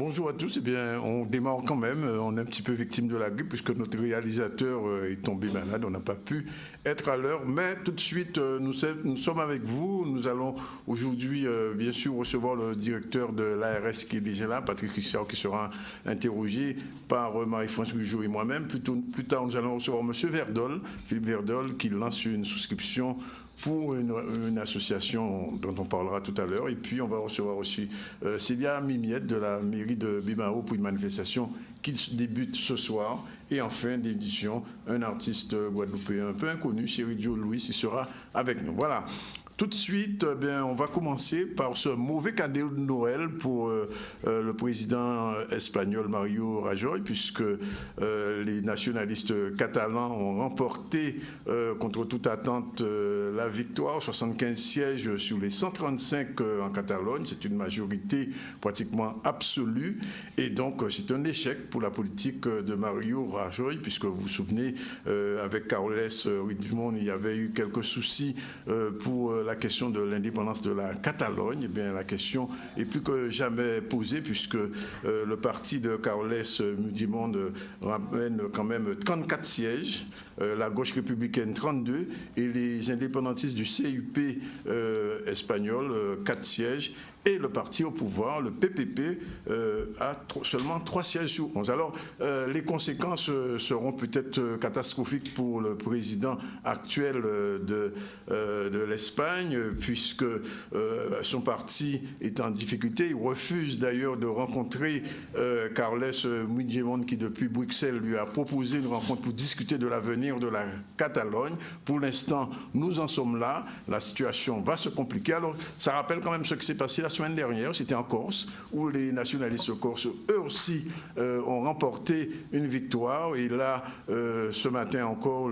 Bonjour à tous. Eh bien, on démarre quand même. On est un petit peu victime de la grippe puisque notre réalisateur est tombé malade. On n'a pas pu être à l'heure. Mais tout de suite, nous sommes avec vous. Nous allons aujourd'hui, bien sûr, recevoir le directeur de l'ARS qui est déjà là, Patrice Richard, qui sera interrogé par Marie-France Gujot et moi-même. Plus tard, nous allons recevoir M. Verdol, Philippe Verdol, qui lance une souscription pour une association dont on parlera tout à l'heure. Et puis, on va recevoir aussi Célia Mimiette de la mairie de Bimao pour une manifestation qui débute ce soir. Et en fin d'édition, un artiste guadeloupéen un peu inconnu, Chéri Joe Louis, il sera avec nous. Voilà. Tout de suite, on va commencer par ce mauvais cadeau de Noël pour le président espagnol Mario Rajoy, puisque les nationalistes catalans ont remporté contre toute attente la victoire, 75 sièges sur les 135 en Catalogne. C'est une majorité pratiquement absolue. Et donc, c'est un échec pour la politique de Mario Rajoy, puisque vous vous souvenez, avec Carles Puigdemont, il y avait eu quelques soucis pour la question de l'indépendance de la Catalogne. Eh bien, la question est plus que jamais posée puisque le parti de Carles Puigdemont ramène quand même 34 sièges, la gauche républicaine 32 et les indépendantistes du CUP espagnol 4 sièges. Et le parti au pouvoir, le PPP, a seulement 3 sièges sur 11. Alors, les conséquences seront peut-être catastrophiques pour le président actuel de l'Espagne, puisque son parti est en difficulté. Il refuse d'ailleurs de rencontrer Carles Puigdemont, qui depuis Bruxelles lui a proposé une rencontre pour discuter de l'avenir de la Catalogne. Pour l'instant, nous en sommes là. La situation va se compliquer. Alors, ça rappelle quand même ce qui s'est passé la semaine dernière, c'était en Corse, où les nationalistes corses, eux aussi, ont remporté une victoire. Et là, ce matin encore,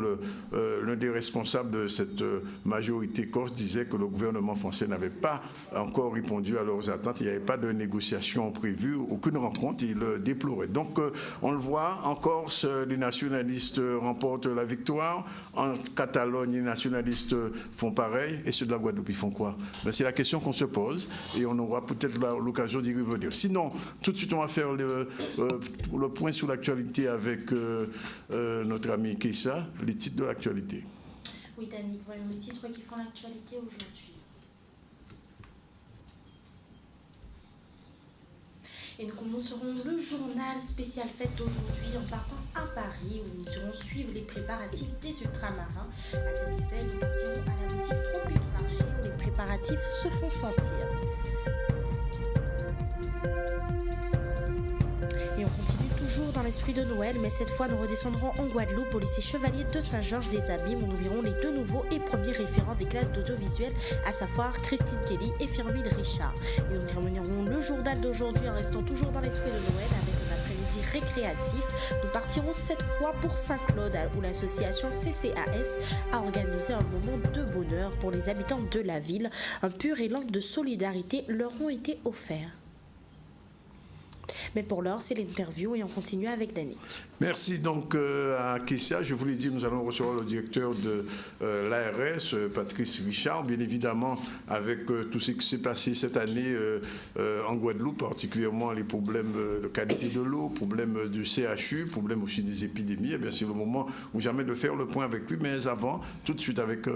l'un des responsables de cette majorité corse disait que le gouvernement français n'avait pas encore répondu à leurs attentes. Il n'y avait pas de négociation prévue, aucune rencontre. Il le déplorait. Donc, on le voit, en Corse, les nationalistes remportent la victoire. En Catalogne, les nationalistes font pareil. Et ceux de la Guadeloupe, ils font quoi? Ben, c'est la question qu'on se pose. Et on aura peut-être l'occasion d'y revenir. Sinon, tout de suite, on va faire le point sur l'actualité avec notre ami Keïssa, les titres de l'actualité. Oui, Dani, voyons les titres qui font l'actualité aujourd'hui. Et nous commencerons le journal spécial fête d'aujourd'hui en partant à Paris, où nous irons suivre les préparatifs des ultramarins. À cet effet, nous partirons à la boutique Trompé du marché, où les préparatifs se font sentir. Et on continue toujours dans l'esprit de Noël, mais cette fois nous redescendrons en Guadeloupe au lycée Chevalier de Saint-Georges-des-Abîmes, où nous verrons les 2 nouveaux et premiers référents des classes d'audiovisuel, à savoir Christine Kelly et Firmin Richard. Et nous terminerons le journal d'aujourd'hui en restant toujours dans l'esprit de Noël avec un après-midi récréatif. Nous partirons cette fois pour Saint-Claude, où l'association CCAS a organisé un moment de bonheur pour les habitants de la ville. Un pur élan de solidarité leur ont été offerts. Mais pour l'heure, c'est l'interview et on continue avec Dani. Merci donc à Keïssa. Je vous l'ai dit, nous allons recevoir le directeur de l'ARS, Patrice Richard, bien évidemment, avec tout ce qui s'est passé cette année en Guadeloupe, particulièrement les problèmes de qualité de l'eau, problèmes du CHU, problèmes aussi des épidémies. Eh bien, c'est le moment ou jamais de faire le point avec lui. Mais avant, tout de suite avec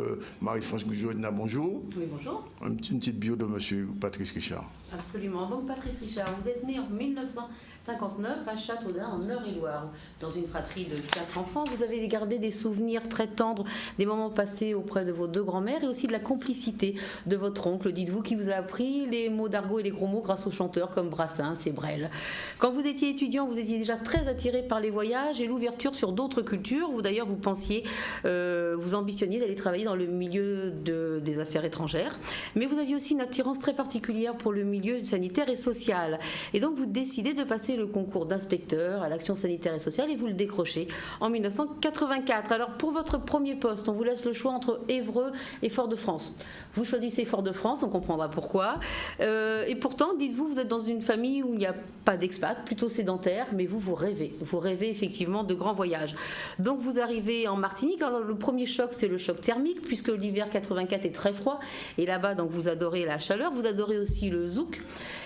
Marie-France Gujot. Bonjour. Oui, bonjour. Une petite bio de monsieur Patrice Richard. Absolument. Donc, Patrice Richard, vous êtes né en 1959 à Châteaudun, en Eure-et-Loire, dans une fratrie de 4 enfants. Vous avez gardé des souvenirs très tendres des moments passés auprès de vos 2 grands-mères et aussi de la complicité de votre oncle, dites-vous, qui vous a appris les mots d'argot et les gros mots grâce aux chanteurs comme Brassens et Brel. Quand vous étiez étudiant, vous étiez déjà très attiré par les voyages et l'ouverture sur d'autres cultures. Vous d'ailleurs, vous pensiez, vous ambitionniez d'aller travailler dans le milieu des affaires étrangères. Mais vous aviez aussi une attirance très particulière pour le milieu sanitaire et social. Et donc, vous décidez de passer le concours d'inspecteur à l'action sanitaire et sociale et vous le décrochez en 1984. Alors pour votre premier poste, on vous laisse le choix entre Évreux et Fort-de-France. Vous choisissez Fort-de-France, on comprendra pourquoi. Et pourtant, dites-vous, vous êtes dans une famille où il n'y a pas d'expat, plutôt sédentaire, mais vous rêvez. Vous rêvez effectivement de grands voyages. Donc vous arrivez en Martinique. Alors le premier choc, c'est le choc thermique, puisque l'hiver 84 est très froid. Et là-bas, donc vous adorez la chaleur, vous adorez aussi le zouk.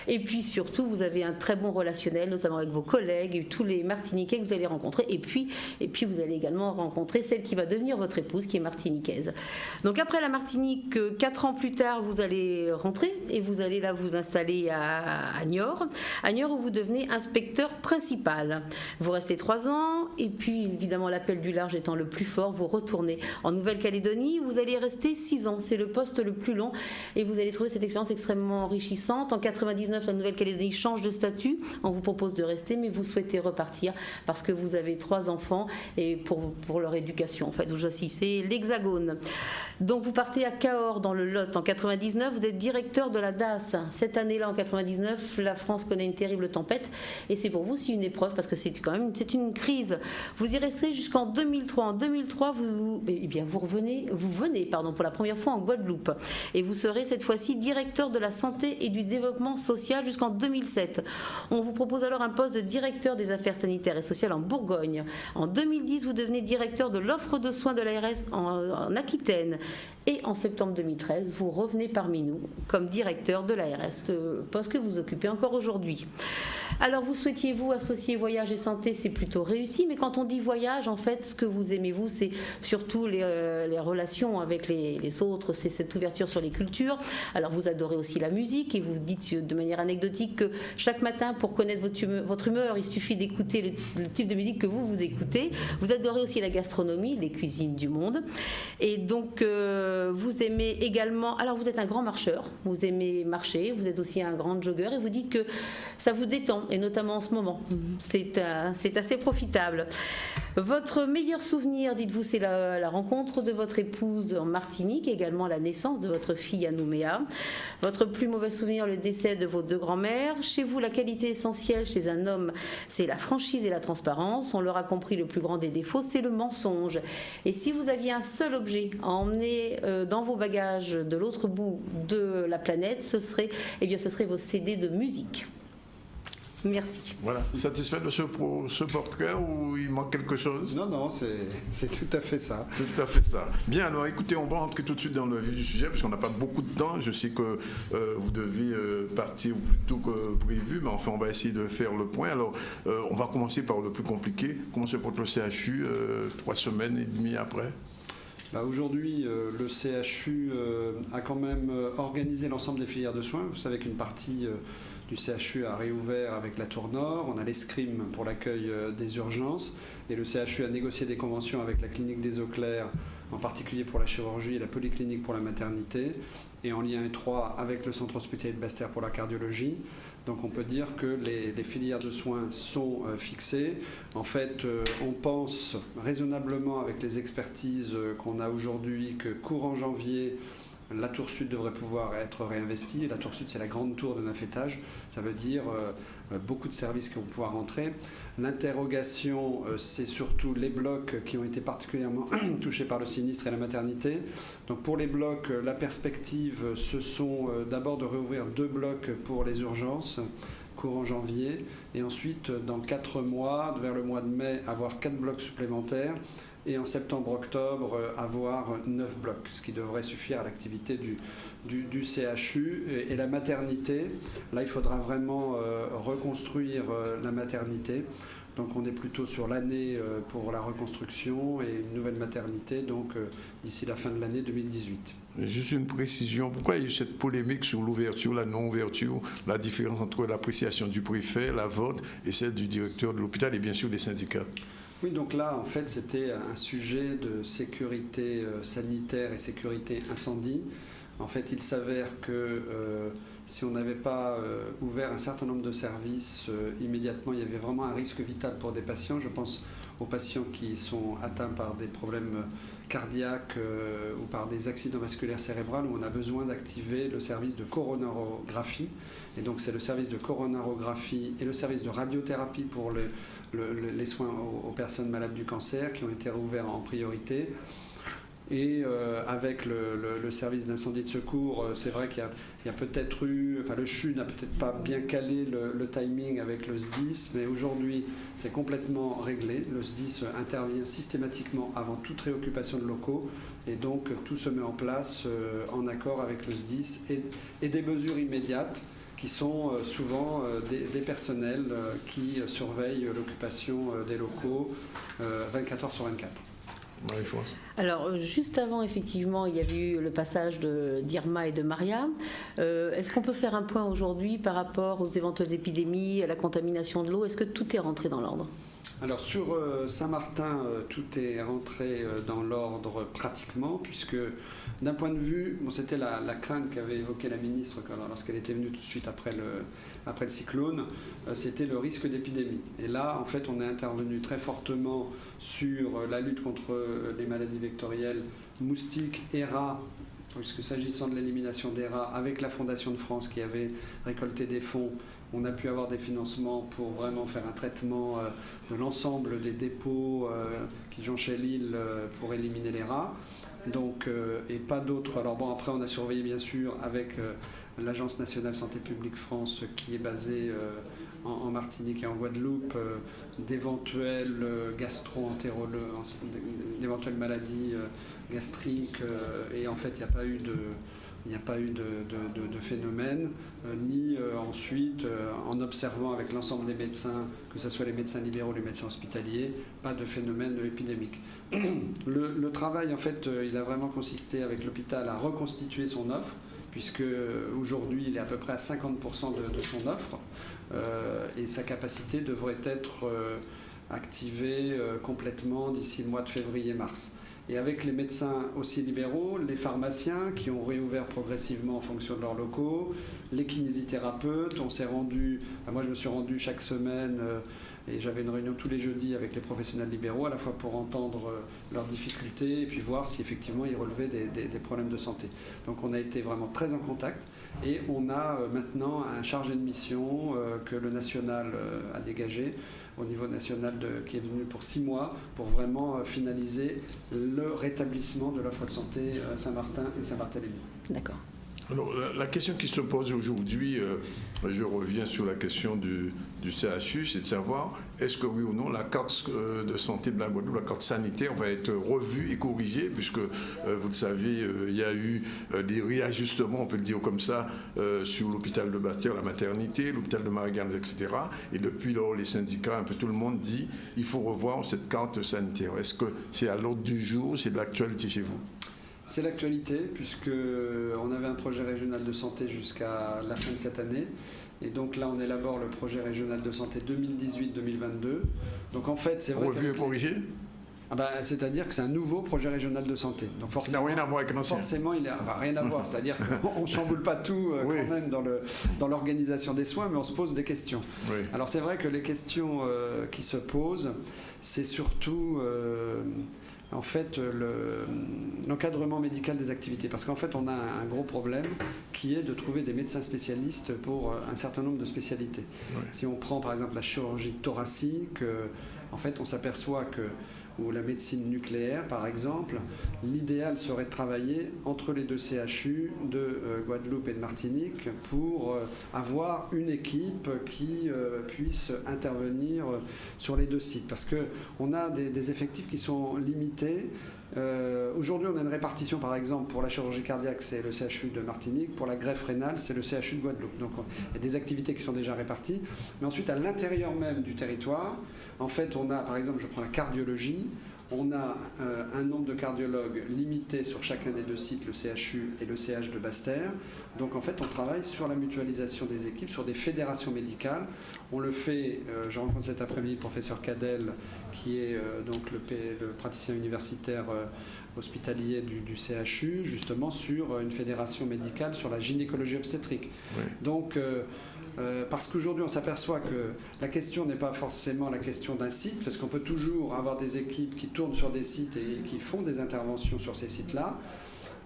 Et puis surtout, vous avez un très bon relationnel, notamment avec vos collègues et tous les Martiniquais que vous allez rencontrer. Et puis vous allez également rencontrer celle qui va devenir votre épouse, qui est martiniquaise. Donc après la Martinique, 4 ans plus tard, vous allez rentrer et vous allez là vous installer à Niort. À Niort, où vous devenez inspecteur principal. Vous restez 3 ans et puis évidemment l'appel du large étant le plus fort, vous retournez en Nouvelle-Calédonie. Vous allez rester 6 ans. C'est le poste le plus long et vous allez trouver cette expérience extrêmement enrichissante. En 99, la Nouvelle-Calédonie change de statut. On vous propose de rester, mais vous souhaitez repartir parce que vous avez 3 enfants et pour leur éducation. En fait, vous choisissez l'Hexagone. Donc vous partez à Cahors dans le Lot en 99. Vous êtes directeur de la DAS. Cette année-là, en 99, la France connaît une terrible tempête et c'est pour vous aussi une épreuve parce que c'est une crise. Vous y resterez jusqu'en 2003. En 2003, vous venez pour la première fois en Guadeloupe et vous serez cette fois-ci directeur de la santé et du développement social jusqu'en 2007. On vous propose alors un poste de directeur des affaires sanitaires et sociales en Bourgogne. En 2010, vous devenez directeur de l'offre de soins de l'ARS en Aquitaine. Et en septembre 2013, vous revenez parmi nous comme directeur de l'ARS, poste que vous occupez encore aujourd'hui. Alors, vous souhaitiez, vous, associer voyage et santé, c'est plutôt réussi, mais quand on dit voyage, en fait, ce que vous aimez, vous, c'est surtout les relations avec les autres, c'est cette ouverture sur les cultures. Alors, vous adorez aussi la musique et vous dites de manière anecdotique que chaque matin, pour connaître votre humeur, il suffit d'écouter le type de musique que vous écoutez. Vous adorez aussi la gastronomie, les cuisines du monde. Et donc, vous aimez également... Alors, vous êtes un grand marcheur, vous aimez marcher, vous êtes aussi un grand jogger et vous dites que ça vous détend, et notamment en ce moment. C'est assez profitable. Votre meilleur souvenir, dites-vous, c'est la rencontre de votre épouse en Martinique, également la naissance de votre fille à Nouméa. Votre plus mauvais souvenir, le décès de vos 2 grands-mères. Chez vous, la qualité essentielle chez un homme, c'est la franchise et la transparence. On l'aura compris, le plus grand des défauts, c'est le mensonge. Et si vous aviez un seul objet à emmener dans vos bagages de l'autre bout de la planète, ce serait vos CD de musique. Merci. Voilà. Satisfait de ce portrait ou il manque quelque chose? Non, c'est tout à fait ça. C'est tout à fait ça. Bien, alors écoutez, on va rentrer tout de suite dans le vif du sujet parce qu'on n'a pas beaucoup de temps. Je sais que vous deviez partir plus tôt que prévu, mais enfin, on va essayer de faire le point. Alors, on va commencer par le plus compliqué. Comment se porte le CHU 3 semaines et demie après? Aujourd'hui, le CHU a quand même organisé l'ensemble des filières de soins. Vous savez qu'une partie du CHU a réouvert avec la Tour Nord. On a l'escrime pour l'accueil des urgences. Et le CHU a négocié des conventions avec la clinique des Eaux Claires, en particulier pour la chirurgie et la polyclinique pour la maternité, et en lien étroit avec le centre hospitalier de Basse-Terre pour la cardiologie. Donc on peut dire que les filières de soins sont fixées. En fait, on pense raisonnablement avec les expertises qu'on a aujourd'hui que courant janvier, la tour sud devrait pouvoir être réinvestie. Et la tour sud, c'est la grande tour de 9 étages. Ça veut dire beaucoup de services qui vont pouvoir rentrer. L'interrogation, c'est surtout les blocs qui ont été particulièrement touchés par le sinistre et la maternité. Donc pour les blocs, la perspective, ce sont d'abord de réouvrir 2 blocs pour les urgences, courant janvier, et ensuite, dans 4 mois, vers le mois de mai, avoir 4 blocs supplémentaires, et en septembre-octobre, avoir 9 blocs, ce qui devrait suffire à l'activité du CHU. Et la maternité, là, il faudra vraiment reconstruire la maternité. Donc on est plutôt sur l'année pour la reconstruction et une nouvelle maternité, donc d'ici la fin de l'année 2018. Juste une précision, pourquoi il y a eu cette polémique sur l'ouverture, la non-ouverture, la différence entre l'appréciation du préfet, la vôtre, et celle du directeur de l'hôpital et bien sûr des syndicats? Oui, donc là, en fait, c'était un sujet de sécurité sanitaire et sécurité incendie. En fait, il s'avère que si on n'avait pas ouvert un certain nombre de services immédiatement, il y avait vraiment un risque vital pour des patients. Je pense aux patients qui sont atteints par des problèmes cardiaques ou par des accidents vasculaires cérébraux où on a besoin d'activer le service de coronarographie. Et donc c'est le service de coronarographie et le service de radiothérapie pour les soins aux personnes malades du cancer qui ont été rouverts en priorité. Et avec le service d'incendie de secours, c'est vrai qu'il y a peut-être eu, enfin le CHU n'a peut-être pas bien calé le timing avec le SDIS, mais aujourd'hui c'est complètement réglé. Le SDIS intervient systématiquement avant toute réoccupation de locaux et donc tout se met en place en accord avec le SDIS et des mesures immédiates qui sont souvent des personnels qui surveillent l'occupation des locaux 24 heures sur 24. Alors, juste avant, effectivement, il y avait eu le passage d'Irma et de Maria. Est-ce qu'on peut faire un point aujourd'hui par rapport aux éventuelles épidémies, à la contamination de l'eau? Est-ce que tout est rentré dans l'ordre? Alors sur Saint-Martin, tout est rentré dans l'ordre pratiquement, puisque d'un point de vue, c'était la crainte qu'avait évoquée la ministre lorsqu'elle était venue tout de suite après le cyclone, c'était le risque d'épidémie. Et là, en fait, on est intervenu très fortement sur la lutte contre les maladies vectorielles, moustiques et rats, puisque s'agissant de l'élimination des rats, avec la Fondation de France qui avait récolté des fonds, on a pu avoir des financements pour vraiment faire un traitement de l'ensemble des dépôts qui jonchaient l'île pour éliminer les rats. Donc, et pas d'autres. Alors bon, après on a surveillé bien sûr avec l'Agence nationale santé publique France qui est basée en Martinique et en Guadeloupe, d'éventuelles d'éventuelles maladies gastriques et en fait il n'y a pas eu de phénomène, ni ensuite, en observant avec l'ensemble des médecins, que ce soit les médecins libéraux, les médecins hospitaliers, pas de phénomène épidémique. Le travail, en fait, il a vraiment consisté avec l'hôpital à reconstituer son offre, puisque aujourd'hui, il est à peu près à 50% de son offre, et sa capacité devrait être activée complètement d'ici le mois de février-mars. Et avec les médecins aussi libéraux, les pharmaciens qui ont réouvert progressivement en fonction de leurs locaux, les kinésithérapeutes, moi je me suis rendu chaque semaine et j'avais une réunion tous les jeudis avec les professionnels libéraux, à la fois pour entendre leurs difficultés et puis voir si effectivement ils relevaient des problèmes de santé. Donc on a été vraiment très en contact et on a maintenant un chargé de mission que le national a dégagé au niveau national qui est venu pour 6 mois pour vraiment finaliser le rétablissement de l'offre de santé Saint-Martin et Saint-Barthélemy. D'accord. Alors, la question qui se pose aujourd'hui, je reviens sur la question du CHU, c'est de savoir est-ce que oui ou non la carte de santé de la Guadeloupe, la carte sanitaire va être revue et corrigée, puisque vous le savez, il y a eu des réajustements, on peut le dire comme ça, sur l'hôpital de Bastère, la maternité, l'hôpital de Marie-Galles, etc. Et depuis lors, les syndicats, un peu tout le monde dit il faut revoir cette carte sanitaire. Est-ce que c'est à l'ordre du jour, c'est de l'actualité chez vous? C'est l'actualité, puisqu'on avait un projet régional de santé jusqu'à la fin de cette année. Et donc là, on élabore le projet régional de santé 2018-2022. Donc en fait, c'est vrai. Revu et corrigé? C'est-à-dire que c'est un nouveau projet régional de santé. Donc forcément, ça n'a rien à voir avec l'ancien. Forcément, il n'a rien à voir. C'est-à-dire qu'on ne chamboule pas tout oui. Quand même dans l'organisation des soins, mais on se pose des questions. Oui. Alors c'est vrai que les questions qui se posent, c'est surtout... en fait, l'encadrement médical des activités. Parce qu'en fait, on a un gros problème qui est de trouver des médecins spécialistes pour un certain nombre de spécialités. Ouais. Si on prend par exemple la chirurgie thoracique, en fait, on s'aperçoit que, ou la médecine nucléaire par exemple, l'idéal serait de travailler entre les deux CHU de Guadeloupe et de Martinique pour avoir une équipe qui puisse intervenir sur les deux sites. Parce qu'on a des effectifs qui sont limités. Aujourd'hui, on a une répartition, par exemple, pour la chirurgie cardiaque, c'est le CHU de Martinique, pour la greffe rénale, c'est le CHU de Guadeloupe. Donc, il y a des activités qui sont déjà réparties. Mais ensuite, à l'intérieur même du territoire, en fait, on a, par exemple, je prends la cardiologie, on a un nombre de cardiologues limité sur chacun des deux sites, le CHU et le CH de Basse-Terre. Donc en fait, on travaille sur la mutualisation des équipes, sur des fédérations médicales. On le fait, je rencontre cet après-midi le professeur Cadel, qui est donc le praticien universitaire hospitalier du CHU, justement sur une fédération médicale sur la gynécologie obstétrique. Oui. Donc Parce qu'aujourd'hui, on s'aperçoit que la question n'est pas forcément la question d'un site, parce qu'on peut toujours avoir des équipes qui tournent sur des sites et qui font des interventions sur ces sites-là.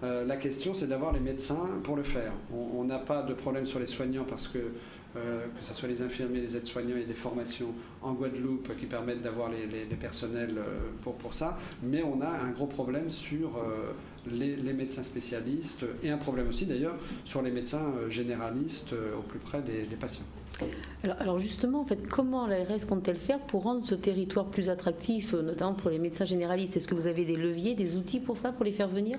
La question, c'est d'avoir les médecins pour le faire. On n'a pas de problème sur les soignants parce que ce soit les infirmiers, les aides-soignants, il y a des formations en Guadeloupe qui permettent d'avoir les personnels pour ça. Mais on a un gros problème sur les médecins spécialistes et un problème aussi d'ailleurs sur les médecins généralistes au plus près des patients. Alors justement, en fait, comment l'ARS compte-t-elle faire pour rendre ce territoire plus attractif, notamment pour les médecins généralistes? Est-ce que vous avez des leviers, des outils pour ça, pour les faire venir?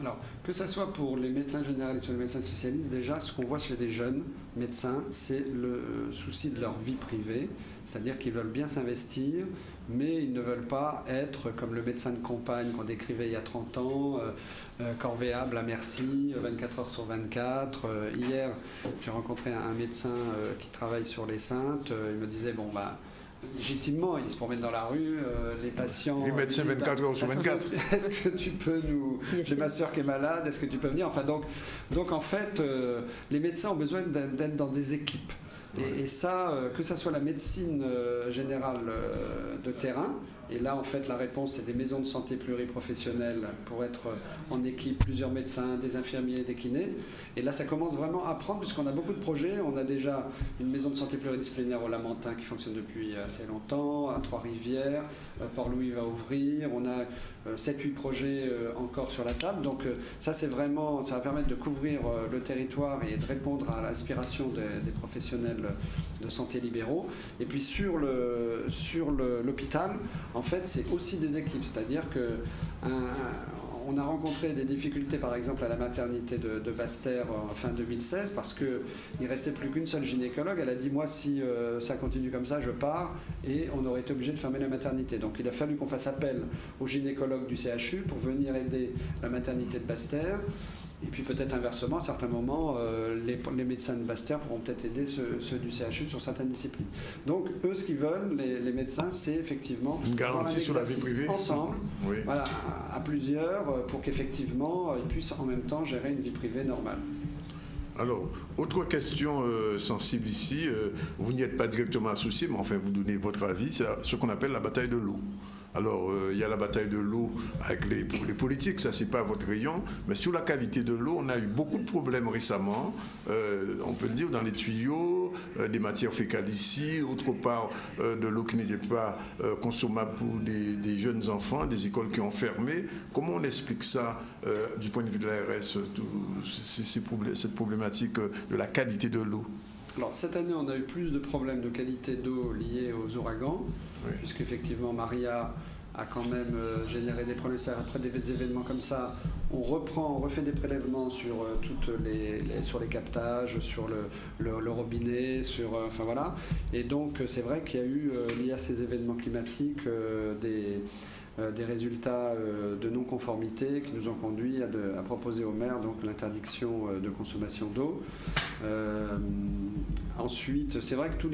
Alors, que ce soit pour les médecins généralistes ou les médecins spécialistes, déjà, ce qu'on voit chez les jeunes médecins, c'est le souci de leur vie privée, c'est-à-dire qu'ils veulent bien s'investir, mais ils ne veulent pas être comme le médecin de campagne qu'on décrivait il y a 30 ans, corvéable à merci, 24 heures sur 24. Hier, j'ai rencontré un médecin qui travaille sur les Saintes, il me disait, bon, bah, légitimement, ils se promènent dans la rue, les patients... Les médecins 24 heures sur 24. Est-ce que tu peux nous... J'ai ma soeur qui est malade, est-ce que tu peux venir? Enfin, donc en fait, les médecins ont besoin d'être dans des équipes. Et ça, que ça soit la médecine générale de terrain, et là, en fait, la réponse, c'est des maisons de santé pluriprofessionnelles pour être en équipe, plusieurs médecins, des infirmiers, des kinés. Et là, ça commence vraiment à prendre, puisqu'on a beaucoup de projets. On a déjà une maison de santé pluridisciplinaire au Lamentin qui fonctionne depuis assez longtemps, à Trois-Rivières, Port-Louis va ouvrir. On a 7-8 projets encore sur la table. Donc ça, c'est vraiment, ça va permettre de couvrir le territoire et de répondre à l'aspiration des professionnels de santé libéraux. Et puis sur l'hôpital, en fait, c'est aussi des équipes, c'est-à-dire que on a rencontré des difficultés, par exemple, à la maternité de Basse-Terre en fin 2016, parce qu'il ne restait plus qu'une seule gynécologue. Elle a dit, moi, si ça continue comme ça, je pars, et on aurait été obligé de fermer la maternité. Donc il a fallu qu'on fasse appel aux gynécologues du CHU pour venir aider la maternité de Basse-Terre. Et puis peut-être inversement, à certains moments, les médecins de Basse-Terre pourront peut-être aider ceux du CHU sur certaines disciplines. Donc eux, ce qu'ils veulent, les médecins, c'est effectivement une garantie sur la vie privée ensemble, oui. Voilà, à plusieurs, pour qu'effectivement ils puissent en même temps gérer une vie privée normale. Alors, autre question sensible ici, vous n'y êtes pas directement associé, mais enfin vous donnez votre avis, c'est ce qu'on appelle la bataille de l'eau. Alors, il y a la bataille de l'eau avec les politiques, ça c'est pas votre rayon, mais sur la qualité de l'eau, on a eu beaucoup de problèmes récemment, on peut le dire, dans les tuyaux, des matières fécales ici, autre part de l'eau qui n'était pas consommable pour des jeunes enfants, des écoles qui ont fermé. Comment on explique ça du point de vue de l'ARS, cette problématique de la qualité de l'eau? Alors, cette année, on a eu plus de problèmes de qualité d'eau liés aux ouragans, oui. Puisqu'effectivement, Maria a quand même généré des problèmes. Après des événements comme ça, on refait des prélèvements sur sur les captages, sur le robinet, enfin voilà. Et donc, c'est vrai qu'il y a eu, lié à ces événements climatiques, des résultats de non-conformité qui nous ont conduit à proposer au maire donc l'interdiction de consommation d'eau. Ensuite, c'est vrai que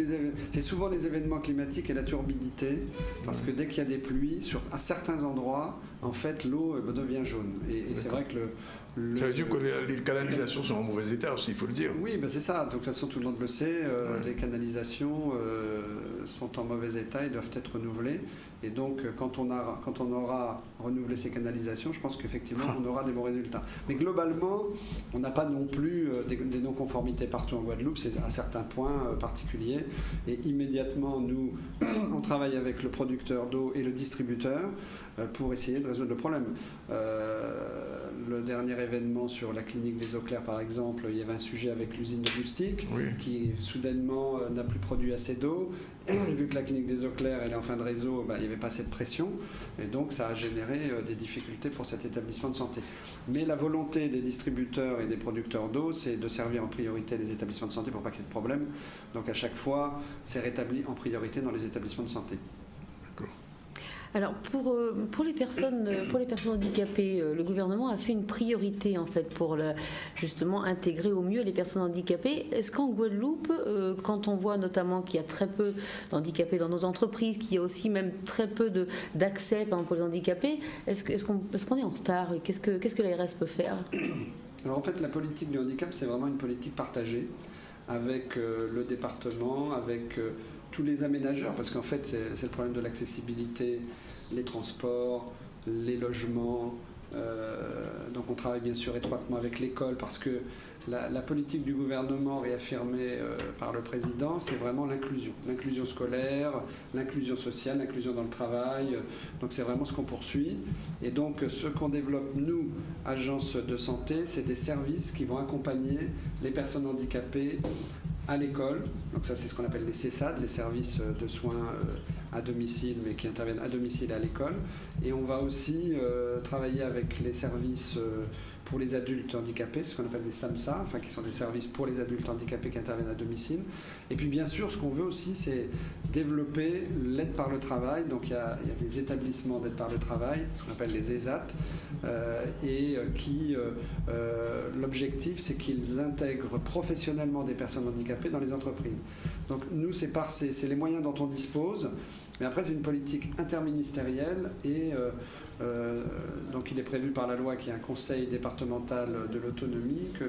c'est souvent les événements climatiques et la turbidité, parce que dès qu'il y a des pluies, à certains endroits, en fait, l'eau devient jaune. Et c'est vrai que ça veut dire que les canalisations sont en mauvais état aussi, il faut le dire. Oui, ben c'est ça. De toute façon, tout le monde le sait. Les canalisations sont en mauvais état et doivent être renouvelées. Et donc, quand on aura renouvelé ces canalisations, je pense qu'effectivement, on aura des bons résultats. Mais globalement, on n'a pas non plus des non-conformités partout en Guadeloupe. C'est à certains points particuliers. Et immédiatement, nous, on travaille avec le producteur d'eau et le distributeur pour essayer de résoudre le problème. Le dernier événement sur la clinique des Eaux Claires, par exemple, il y avait un sujet avec l'usine de Boustique, oui, qui soudainement n'a plus produit assez d'eau. Et vu que la clinique des Eaux Claires elle est en fin de réseau, il n'y avait pas assez de pression. Et donc ça a généré des difficultés pour cet établissement de santé. Mais la volonté des distributeurs et des producteurs d'eau, c'est de servir en priorité les établissements de santé pour pas qu'il y ait de problème. Donc à chaque fois, c'est rétabli en priorité dans les établissements de santé. Alors pour les personnes handicapées, le gouvernement a fait une priorité en fait pour justement intégrer au mieux les personnes handicapées. Est-ce qu'en Guadeloupe, quand on voit notamment qu'il y a très peu d'handicapés dans nos entreprises, qu'il y a aussi même très peu d'accès pour les handicapés, est-ce qu'on est en retard? Qu'est-ce que l'ARS peut faire? Alors en fait, la politique du handicap, c'est vraiment une politique partagée avec le département, avec tous les aménageurs, parce qu'en fait c'est le problème de l'accessibilité, les transports, les logements. Donc on travaille bien sûr étroitement avec l'école, parce que la politique du gouvernement réaffirmée par le président, c'est vraiment l'inclusion scolaire, l'inclusion sociale, l'inclusion dans le travail. Donc c'est vraiment ce qu'on poursuit. Et donc ce qu'on développe, nous, agences de santé, c'est des services qui vont accompagner les personnes handicapées à l'école. Donc ça, c'est ce qu'on appelle les CESAD, les services de soins à domicile, mais qui interviennent à domicile et à l'école. Et on va aussi travailler avec les services pour les adultes handicapés, ce qu'on appelle des SAMSA, enfin qui sont des services pour les adultes handicapés qui interviennent à domicile. Et puis bien sûr, ce qu'on veut aussi, c'est développer l'aide par le travail. Donc il y a des établissements d'aide par le travail, ce qu'on appelle les ESAT, l'objectif, c'est qu'ils intègrent professionnellement des personnes handicapées dans les entreprises. Donc nous, c'est les moyens dont on dispose. Mais après, c'est une politique interministérielle et donc il est prévu par la loi qu'il y ait un conseil départemental de l'autonomie que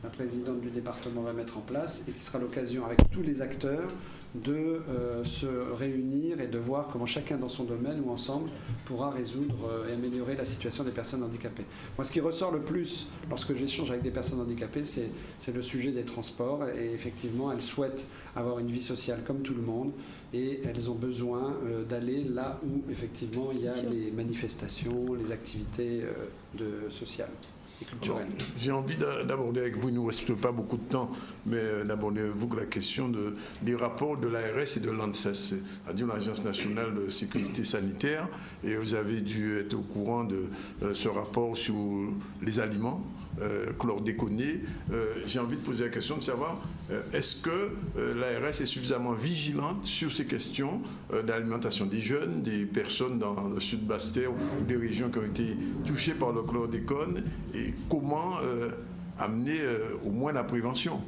la présidente du département va mettre en place et qui sera l'occasion avec tous les acteurs de se réunir et de voir comment chacun dans son domaine ou ensemble pourra résoudre et améliorer la situation des personnes handicapées. Moi, ce qui ressort le plus lorsque j'échange avec des personnes handicapées, c'est le sujet des transports. Et effectivement, elles souhaitent avoir une vie sociale comme tout le monde et elles ont besoin d'aller là où effectivement il y a les manifestations, les activités sociales. Alors, j'ai envie d'aborder avec vous, il ne nous reste pas beaucoup de temps, mais d'aborder avec vous la question des rapports de l'ARS et de l'ANSES, c'est-à-dire l'Agence nationale de sécurité sanitaire, et vous avez dû être au courant de ce rapport sur les aliments chlordéconés. J'ai envie de poser la question de savoir, est-ce que l'ARS est suffisamment vigilante sur ces questions d'alimentation des jeunes, des personnes dans le sud Basse-Terre ou des régions qui ont été touchées par le chlordécone, et comment amener au moins la prévention?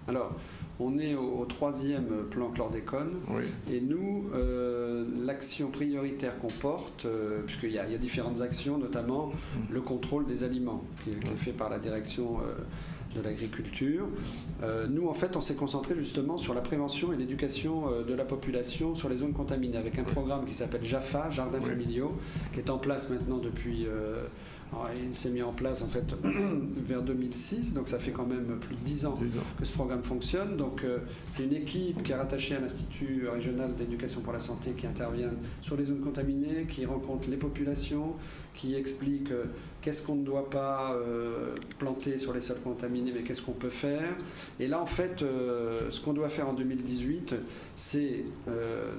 Alors, on est au 3e plan chlordécone, oui. Et nous, l'action prioritaire qu'on porte, puisqu'il y a différentes actions, notamment le contrôle des aliments, qui est fait par la direction de l'agriculture. Nous, en fait, on s'est concentré justement sur la prévention et l'éducation de la population sur les zones contaminées, avec un programme qui s'appelle JAFA, Jardins familiaux, qui est en place maintenant depuis... Alors, il s'est mis en place en fait vers 2006, donc ça fait quand même plus de 10 ans que ce programme fonctionne. Donc c'est une équipe qui est rattachée à l'Institut régional d'éducation pour la santé qui intervient sur les zones contaminées, qui rencontre les populations, qui explique qu'est-ce qu'on ne doit pas planter sur les sols contaminés, mais qu'est-ce qu'on peut faire. Et là, en fait, ce qu'on doit faire en 2018, c'est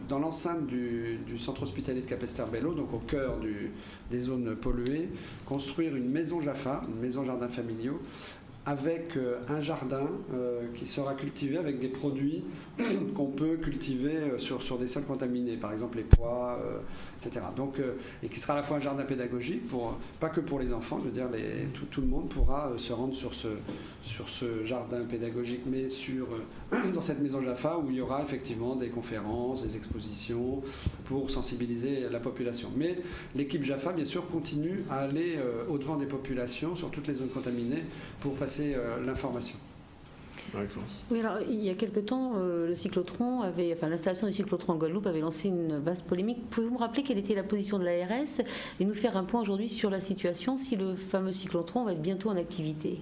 dans l'enceinte du centre hospitalier de Capesterre-Belle-Eau, donc au cœur des zones polluées, construire une maison JAFA, une maison jardins familiaux, avec un jardin qui sera cultivé avec des produits qu'on peut cultiver sur des sols contaminés, par exemple les pois, etc. Donc, et qui sera à la fois un jardin pédagogique, pas que pour les enfants, je veux dire, tout le monde pourra se rendre sur ce jardin pédagogique, mais dans cette maison JAFA où il y aura effectivement des conférences, des expositions pour sensibiliser la population. Mais l'équipe JAFA, bien sûr, continue à aller au-devant des populations sur toutes les zones contaminées pour passer l'information. Oui, alors il y a quelque temps, l'installation du cyclotron en Guadeloupe avait lancé une vaste polémique. Pouvez-vous me rappeler quelle était la position de l'ARS et nous faire un point aujourd'hui sur la situation, si le fameux cyclotron va être bientôt en activité?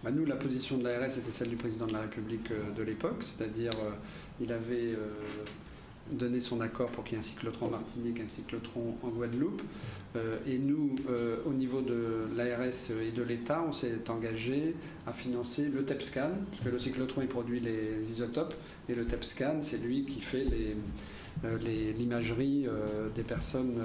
Nous, la position de l'ARS était celle du président de la République de l'époque, c'est-à-dire il avait donné son accord pour qu'il y ait un cyclotron en Martinique, un cyclotron en Guadeloupe. Et nous, au niveau de l'ARS et de l'État, on s'est engagé à financer le TEPSCAN, parce que le cyclotron il produit les isotopes, et le TEPSCAN, c'est lui qui fait l'imagerie des personnes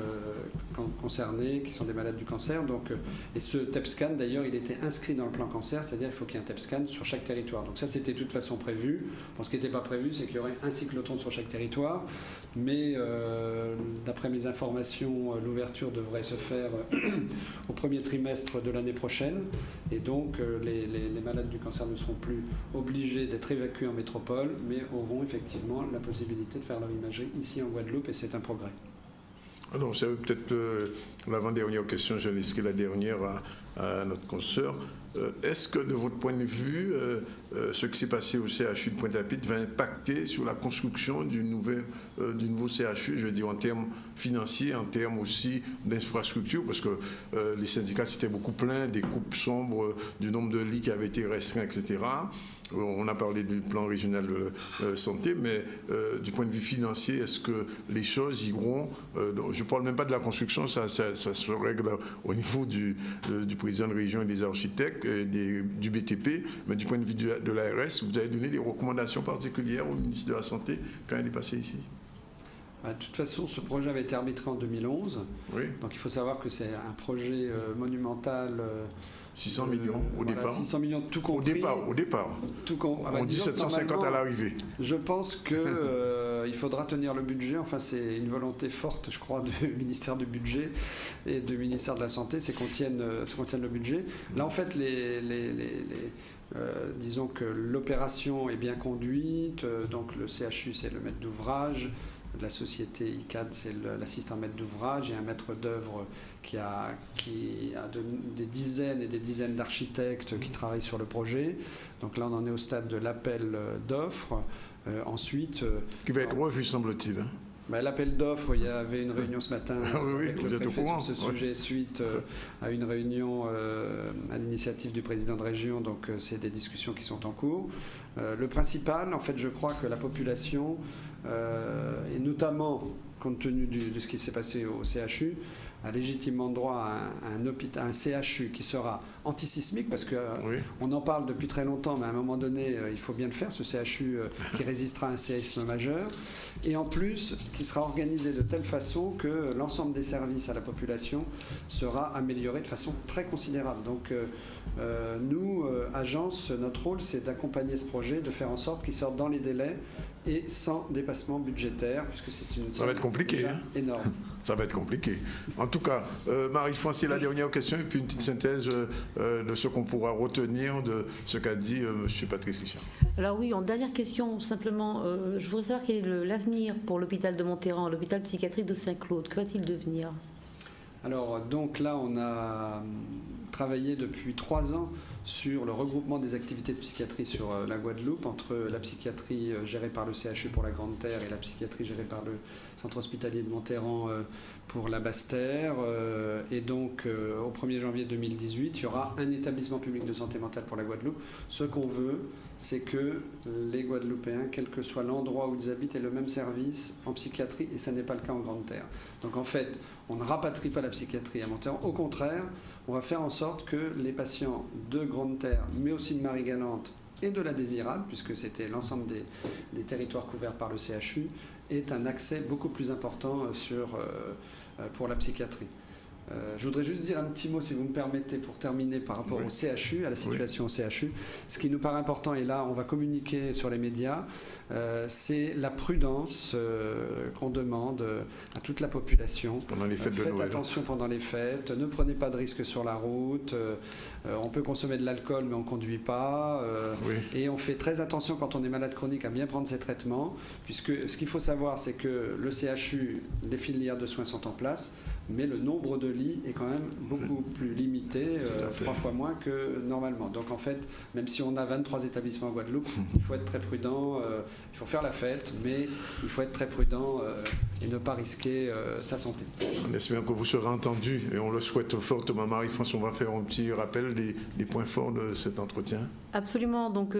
concernées, qui sont des malades du cancer. Donc, et ce TEPSCAN, d'ailleurs, il était inscrit dans le plan cancer, c'est-à-dire qu'il faut qu'il y ait un TEPSCAN sur chaque territoire. Donc ça, c'était de toute façon prévu. Bon, ce qui n'était pas prévu, c'est qu'il y aurait un cyclotron sur chaque territoire. Mais d'après mes informations, l'ouverture devrait se faire au premier trimestre de l'année prochaine. Et donc, les malades du cancer ne seront plus obligés d'être évacués en métropole, mais auront effectivement la possibilité de faire leur imagerie ici en Guadeloupe, et c'est un progrès. Alors, c'est peut-être l'avant-dernière question, je laisserai la dernière à notre consoeur. est-ce que de votre point de vue, ce qui s'est passé au CHU de Pointe-à-Pitre va impacter sur la construction du nouveau CHU, je veux dire en termes financiers, en termes aussi d'infrastructures, parce que les syndicats s'étaient beaucoup plaints des coupes sombres, du nombre de lits qui avaient été restreints, etc. On a parlé du plan régional de santé, mais du point de vue financier, est-ce que les choses iront... je ne parle même pas de la construction, ça se règle au niveau du président de région et des architectes, du BTP, mais du point de vue de l'ARS, vous avez donné des recommandations particulières au ministre de la Santé quand il est passé ici? De toute façon, ce projet avait été arbitré en 2011. Oui. Donc il faut savoir que c'est un projet monumental... 600 millions au départ. 600 millions tout compris. Au départ. On dit 750 à l'arrivée. Je pense qu'il faudra tenir le budget. Enfin, c'est une volonté forte, je crois, du ministère du Budget et du ministère de la Santé, c'est qu'on tienne le budget. Là, en fait, disons que l'opération est bien conduite. Donc le CHU, c'est le maître d'ouvrage. La société ICAD, c'est l'assistant maître d'ouvrage, et un maître d'œuvre qui a des dizaines et des dizaines d'architectes qui travaillent sur le projet. Donc là, on en est au stade de l'appel d'offres. Ensuite... Qui va être revu, semble-t-il. L'appel d'offres, il y avait une réunion ce matin avec le préfet sur ce sujet suite à une réunion à l'initiative du président de région. Donc c'est des discussions qui sont en cours. Le principal, en fait, je crois que la population, et notamment compte tenu de ce qui s'est passé au CHU, a légitimement droit à un CHU qui sera antisismique, parce qu'on en parle depuis très longtemps, mais à un moment donné, il faut bien le faire, ce CHU qui résistera à un séisme majeur, et en plus, qui sera organisé de telle façon que l'ensemble des services à la population sera amélioré de façon très considérable. Donc, nous, agence, notre rôle, c'est d'accompagner ce projet, de faire en sorte qu'il sorte dans les délais et sans dépassement budgétaire, puisque c'est une somme énorme. Ça va être compliqué. En tout cas, Marie-France, c'est la dernière question, et puis une petite synthèse de ce qu'on pourra retenir de ce qu'a dit M. Patrice Richard. Alors oui, en dernière question, simplement, je voudrais savoir quel est l'avenir pour l'hôpital de Monterran, l'hôpital psychiatrique de Saint-Claude. Que va-t-il devenir? Alors, donc là, on a travaillé depuis 3 ans sur le regroupement des activités de psychiatrie sur la Guadeloupe, entre la psychiatrie gérée par le CHU pour la Grande Terre et la psychiatrie gérée par le centre hospitalier de Monterran pour la Basse Terre. Et donc, au 1er janvier 2018, il y aura un établissement public de santé mentale pour la Guadeloupe. Ce qu'on veut, c'est que les Guadeloupéens, quel que soit l'endroit où ils habitent, aient le même service en psychiatrie, et ça n'est pas le cas en Grande Terre. Donc en fait, on ne rapatrie pas la psychiatrie à Monterran. Au contraire, on va faire en sorte que les patients de Grande Terre, mais aussi de Marie-Galante et de la Désirade, puisque c'était l'ensemble des territoires couverts par le CHU, aient un accès beaucoup plus important pour la psychiatrie. Je voudrais juste dire un petit mot, si vous me permettez, pour terminer, par rapport au CHU, à la situation au CHU. Ce qui nous paraît important, et là on va communiquer sur les médias, c'est la prudence qu'on demande à toute la population. Pendant les fêtes de Noël. Faites attention pendant les fêtes, ne prenez pas de risques sur la route, on peut consommer de l'alcool mais on ne conduit pas, et on fait très attention quand on est malade chronique à bien prendre ses traitements, puisque ce qu'il faut savoir, c'est que le CHU, les filières de soins sont en place, mais le nombre de lits est quand même beaucoup plus limité, 3 fois moins que normalement. Donc en fait, même si on a 23 établissements en Guadeloupe, il faut être très prudent, il faut faire la fête, mais il faut être très prudent et ne pas risquer sa santé. On espère que vous serez entendu, et on le souhaite fortement. Marie-France, on va faire un petit rappel des points forts de cet entretien. Absolument. Donc,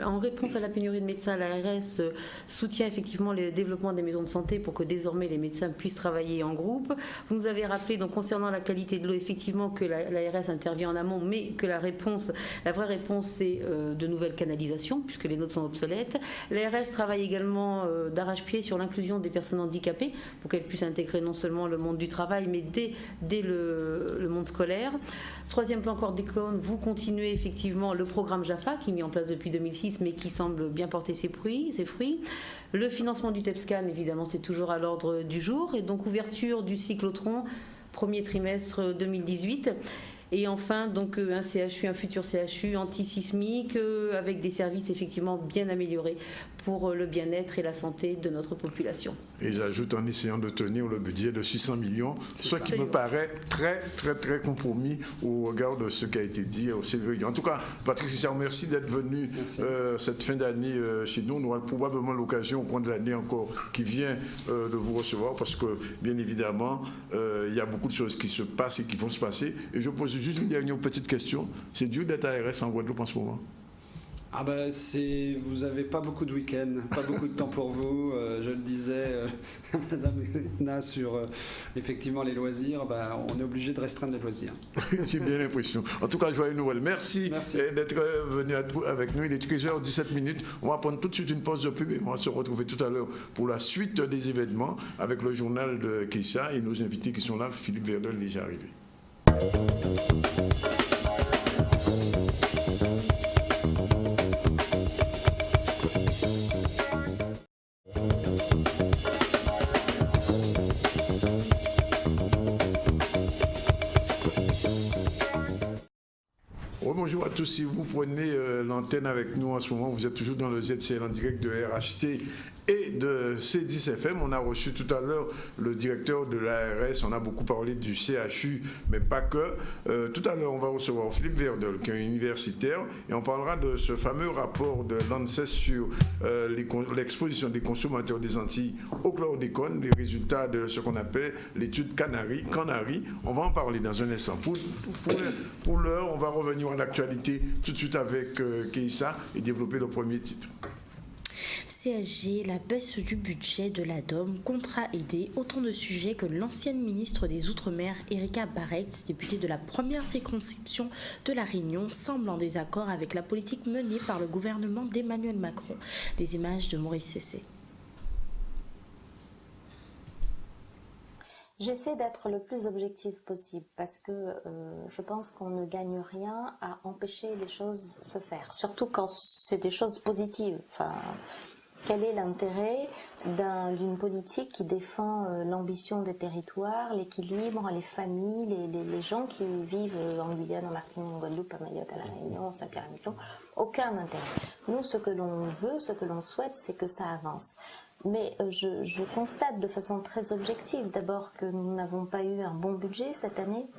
en réponse à la pénurie de médecins, l'ARS soutient effectivement le développement des maisons de santé pour que désormais les médecins puissent travailler en groupe. Vous nous avez rappelé, donc, concernant la qualité de l'eau, effectivement, que l'ARS intervient en amont, mais que la vraie réponse, c'est de nouvelles canalisations, puisque les nôtres sont obsolètes. L'ARS travaille également d'arrache-pied sur l'inclusion des personnes handicapées pour qu'elles puissent intégrer non seulement le monde du travail, mais dès le monde scolaire. Troisième plan chlordécone, vous continuez effectivement le programme JAFA qui est mis en place depuis 2006 mais qui semble bien porter ses fruits. Le financement du TEPSCAN, évidemment, c'est toujours à l'ordre du jour. Et donc ouverture du cyclotron, premier trimestre 2018. Et enfin, donc un futur CHU antisismique avec des services effectivement bien améliorés. pour le bien-être et la santé de notre population. Et j'ajoute en essayant de tenir le budget de 600 millions, ce qui me paraît très, très, très compromis au regard de ce qui a été dit au CVI. En tout cas, Patrice Richard, merci d'être venu cette fin d'année chez nous. On aura probablement l'occasion au cours de l'année encore qui vient de vous recevoir parce que, bien évidemment, il y a beaucoup de choses qui se passent et qui vont se passer. Et je pose juste une dernière petite question. C'est dur d'être ARS en Guadeloupe en ce moment? Ah ben vous n'avez pas beaucoup de week-ends, pas beaucoup de temps pour vous. Je le disais, Madame Edna, sur effectivement les loisirs, on est obligé de restreindre les loisirs. J'ai bien l'impression. En tout cas, joyeux Noël. Merci. D'être venu avec nous. Il est 13h17. On va prendre tout de suite une pause de pub et on va se retrouver tout à l'heure pour la suite des événements avec le journal de Keïssa et nos invités qui sont là. Philippe Verdel est déjà arrivé. Bonjour à tous, si vous prenez l'antenne avec nous en ce moment, vous êtes toujours dans le ZCL en direct de RHT et de C10FM. On a reçu tout à l'heure le directeur de l'ARS, on a beaucoup parlé du CHU, mais pas que. Tout à l'heure, on va recevoir Philippe Verdel, qui est universitaire, et on parlera de ce fameux rapport de l'ANSES sur l'exposition des consommateurs des Antilles au chlordécone, les résultats de ce qu'on appelle l'étude Canary. On va en parler dans un instant. Pour l'heure, on va revenir à l'actualité tout de suite avec Keïssa et développer le premier titre. CSG, la baisse du budget de l'ADOM, contrat aidé, autant de sujets que l'ancienne ministre des Outre-mer, Erika Barex, députée de la première circonscription de la Réunion, semble en désaccord avec la politique menée par le gouvernement d'Emmanuel Macron. Des images de Maurice Cessé. J'essaie d'être le plus objectif possible parce que je pense qu'on ne gagne rien à empêcher les choses de se faire, surtout quand c'est des choses positives. Enfin, quel est l'intérêt d'une politique qui défend l'ambition des territoires, l'équilibre, les familles, les gens qui vivent en Guyane, en Martinique, en Guadeloupe, à Mayotte, à La Réunion, à Saint-Pierre-et-Miquelon? Aucun intérêt. Nous, ce que l'on veut, ce que l'on souhaite, c'est que ça avance. Mais je constate de façon très objective d'abord que nous n'avons pas eu un bon budget cette année,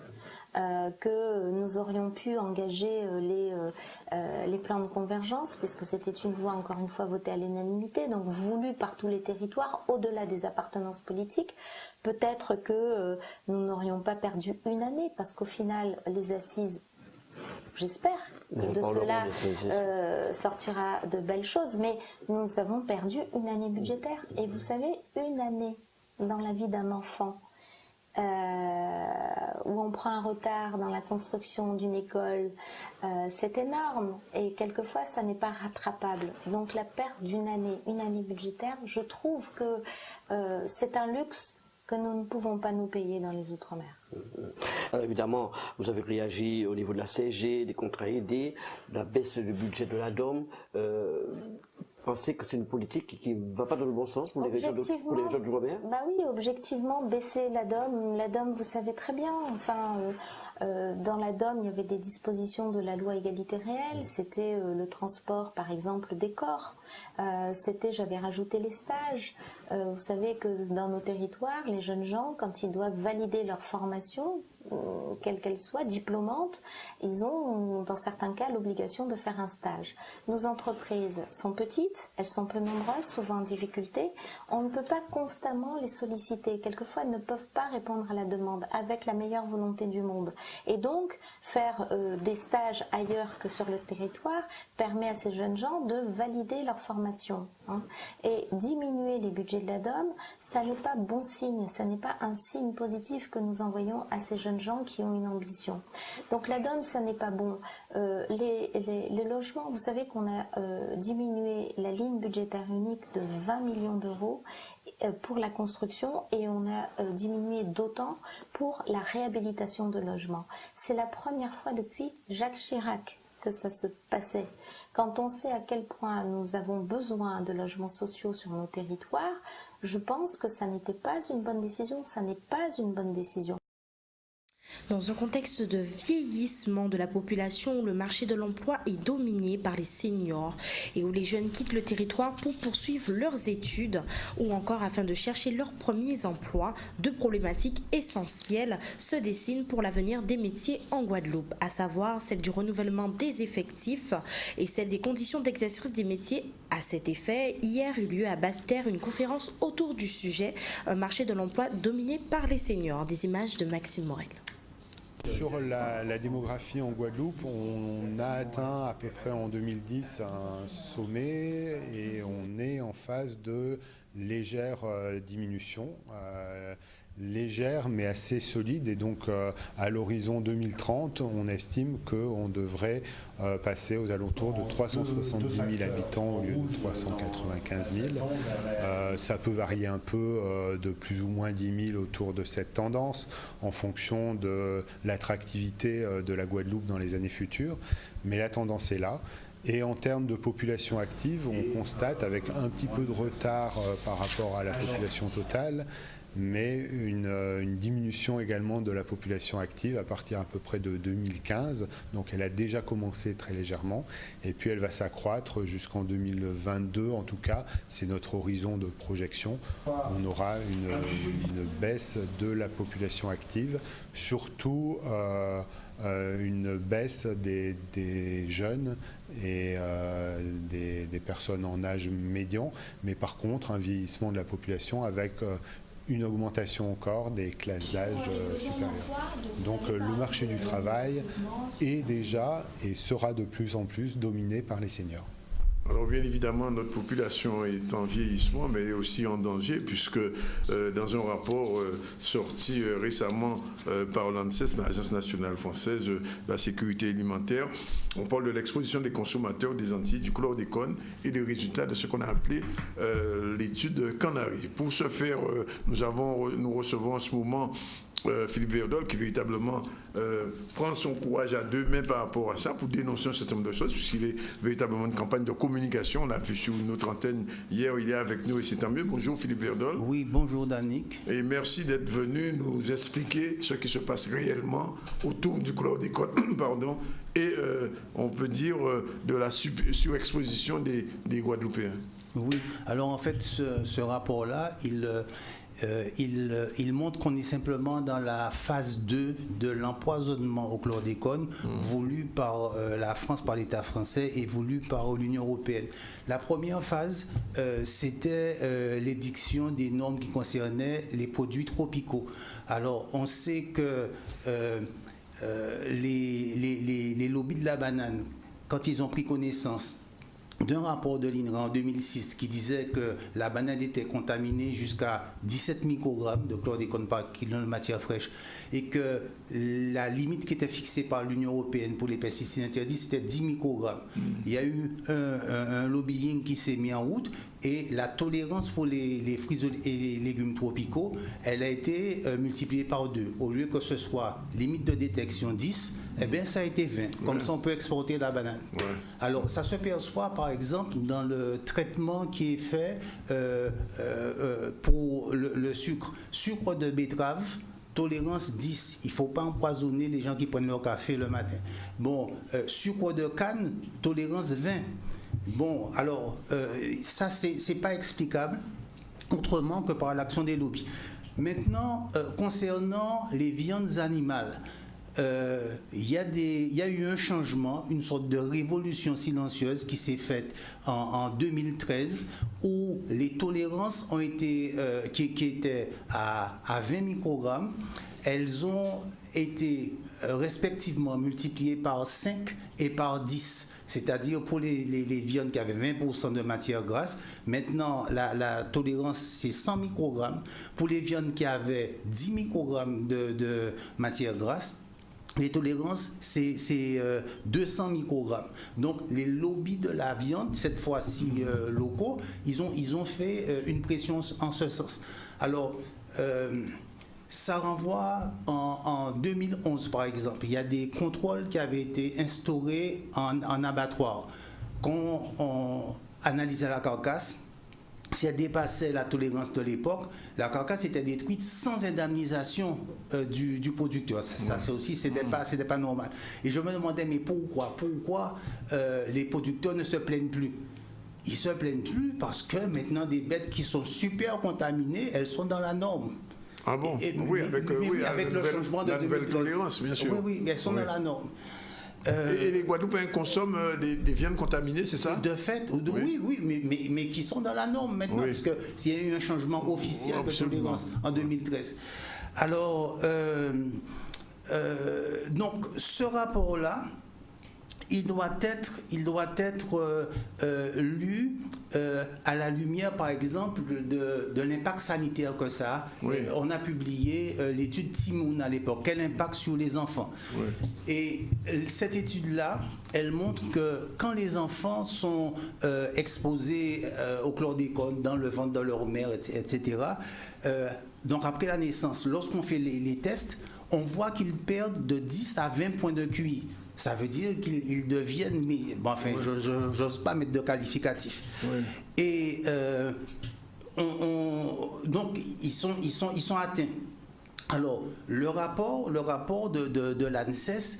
que nous aurions pu engager les plans de convergence, puisque c'était une loi encore une fois votée à l'unanimité, donc voulue par tous les territoires, au-delà des appartenances politiques. Peut-être que nous n'aurions pas perdu une année, parce qu'au final, les assises, j'espère que de cela sortira de belles choses, mais nous avons perdu une année budgétaire. Et vous savez, une année dans la vie d'un enfant, où on prend un retard dans la construction d'une école, c'est énorme. Et quelquefois, ça n'est pas rattrapable. Donc la perte d'une année, une année budgétaire, je trouve que c'est un luxe que nous ne pouvons pas nous payer dans les Outre-mer. Alors évidemment, vous avez réagi au niveau de la CSG, des contrats aidés, la baisse du budget de l'ADOM. Pensez que c'est une politique qui ne va pas dans le bon sens pour les régions d'outre-mer? Bah oui, objectivement, baisser l'ADOM, vous savez très bien, enfin, dans l'ADOM, il y avait des dispositions de la loi égalité réelle, c'était le transport, par exemple, des corps, j'avais rajouté les stages. Vous savez que dans nos territoires, les jeunes gens, quand ils doivent valider leur formation, quelle qu'elle soit, diplômante, ils ont dans certains cas l'obligation de faire un stage. Nos entreprises sont petites, elles sont peu nombreuses, souvent en difficulté, on ne peut pas constamment les solliciter, quelquefois elles ne peuvent pas répondre à la demande avec la meilleure volonté du monde. Et donc faire des stages ailleurs que sur le territoire permet à ces jeunes gens de valider leur formation. Et diminuer les budgets de l'ADOM, ça n'est pas bon signe, ça n'est pas un signe positif que nous envoyons à ces jeunes gens qui ont une ambition. Donc l'ADOM, ça n'est pas bon. Les logements, vous savez qu'on a diminué la ligne budgétaire unique de 20 millions d'euros pour la construction et on a diminué d'autant pour la réhabilitation de logements. C'est la première fois depuis Jacques Chirac que ça se passait. Quand on sait à quel point nous avons besoin de logements sociaux sur nos territoires, je pense que ça n'était pas une bonne décision, ça n'est pas une bonne décision. Dans un contexte de vieillissement de la population où le marché de l'emploi est dominé par les seniors et où les jeunes quittent le territoire pour poursuivre leurs études ou encore afin de chercher leurs premiers emplois, deux problématiques essentielles se dessinent pour l'avenir des métiers en Guadeloupe, à savoir celle du renouvellement des effectifs et celle des conditions d'exercice des métiers. À cet effet, hier eut lieu à Basse-Terre une conférence autour du sujet, un marché de l'emploi dominé par les seniors. Des images de Maxime Morel. Sur la démographie en Guadeloupe, on a atteint à peu près en 2010 un sommet et on est en phase de légère diminution. Légère mais assez solide, et donc à l'horizon 2030 on estime qu'on devrait passer aux alentours de 370 000 habitants au lieu de 395 000. Ça peut varier un peu de plus ou moins 10 000 autour de cette tendance en fonction de l'attractivité de la Guadeloupe dans les années futures, mais la tendance est là. Et en termes de population active, on constate avec un petit peu de retard par rapport à la population totale, mais une diminution également de la population active à partir à peu près de 2015. Donc elle a déjà commencé très légèrement et puis elle va s'accroître jusqu'en 2022. En tout cas, c'est notre horizon de projection. On aura une baisse de la population active, surtout une baisse des jeunes et des personnes en âge médian, mais par contre un vieillissement de la population avec une augmentation encore des classes d'âge supérieures. Donc le marché du travail est déjà et sera de plus en plus dominé par les seniors. Alors bien évidemment, notre population est en vieillissement, mais aussi en danger, puisque dans un rapport sorti récemment par l'ANSES, l'Agence nationale française de la sécurité alimentaire, on parle de l'exposition des consommateurs des Antilles, du chlordécone et des résultats de ce qu'on a appelé l'étude Canary. Pour ce faire, nous recevons en ce moment Philippe Verdol, qui véritablement prend son courage à deux mains par rapport à ça pour dénoncer un certain nombre de choses, puisqu'il est véritablement une campagne de communication. On l'a vu sur une autre antenne hier, il est avec nous et c'est tant mieux. Bonjour Philippe Verdol. Oui, bonjour Danick. Et merci d'être venu nous expliquer ce qui se passe réellement autour du chlordécone, pardon, et on peut dire de la surexposition des Guadeloupéens. Oui, alors en fait ce rapport-là, il montre qu'on est simplement dans la phase 2 de l'empoisonnement au chlordécone voulu par la France, par l'État français et voulu par l'Union européenne. La première phase, c'était l'édiction des normes qui concernaient les produits tropicaux. Alors on sait que les lobbies de la banane, quand ils ont pris connaissance d'un rapport de l'INRA en 2006 qui disait que la banane était contaminée jusqu'à 17 microgrammes de chlordécone par kilo de matière fraîche et que la limite qui était fixée par l'Union européenne pour les pesticides interdits, c'était 10 microgrammes. Il y a eu un lobbying qui s'est mis en route et la tolérance pour les fruits et les légumes tropicaux, elle a été multipliée par 2. Au lieu que ce soit limite de détection 10, eh bien ça a été 20. Comme ça, on peut exporter la banane. Ouais. Alors, ça se perçoit, par exemple, dans le traitement qui est fait pour le sucre. Sucre de betterave, tolérance 10. Il ne faut pas empoisonner les gens qui prennent leur café le matin. Bon, sucre de canne, tolérance 20. Bon, alors, ça, c'est pas explicable autrement que par l'action des lobbies. Maintenant, concernant les viandes animales, il y a eu un changement, une sorte de révolution silencieuse qui s'est faite en 2013 où les tolérances ont été, qui étaient à 20 microgrammes, elles ont été respectivement multipliées par 5 et par 10. C'est-à-dire pour les viandes qui avaient 20% de matière grasse, maintenant la tolérance c'est 100 microgrammes. Pour les viandes qui avaient 10 microgrammes de matière grasse, les tolérances, c'est 200 microgrammes. Donc, les lobbies de la viande, cette fois-ci locaux, ils ont fait une pression en ce sens. Alors, ça renvoie en 2011, par exemple. Il y a des contrôles qui avaient été instaurés en abattoir. Quand on analysait la carcasse, si elle dépassait la tolérance de l'époque, la carcasse était détruite sans indemnisation du producteur. Ça c'est aussi, c'était pas normal. Et je me demandais, mais pourquoi les producteurs ne se plaignent plus? Ils se plaignent plus parce que maintenant des bêtes qui sont super contaminées, elles sont dans la norme. Ah bon? Oui, avec le changement de 2013. Tolérance, bien sûr. Oui, elles sont dans la norme. Et les Guadeloupéens consomment des viandes contaminées, c'est ça? De fait, oui, mais qui sont dans la norme maintenant, parce qu'il y a eu un changement officiel de tolérance en 2013. Alors, donc, ce rapport-là, il doit être lu à la lumière, par exemple, de l'impact sanitaire que ça a. On a publié l'étude Timoun à l'époque. Quel impact sur les enfants? Et cette étude-là, elle montre que quand les enfants sont exposés au chlordécone dans le ventre de leur mère, etc., donc après la naissance, lorsqu'on fait les tests, on voit qu'ils perdent de 10 à 20 points de QI. Ça veut dire qu'ils deviennent... je n'ose pas mettre de qualificatif. Et donc, ils sont atteints. Alors, le rapport de l'ANSES,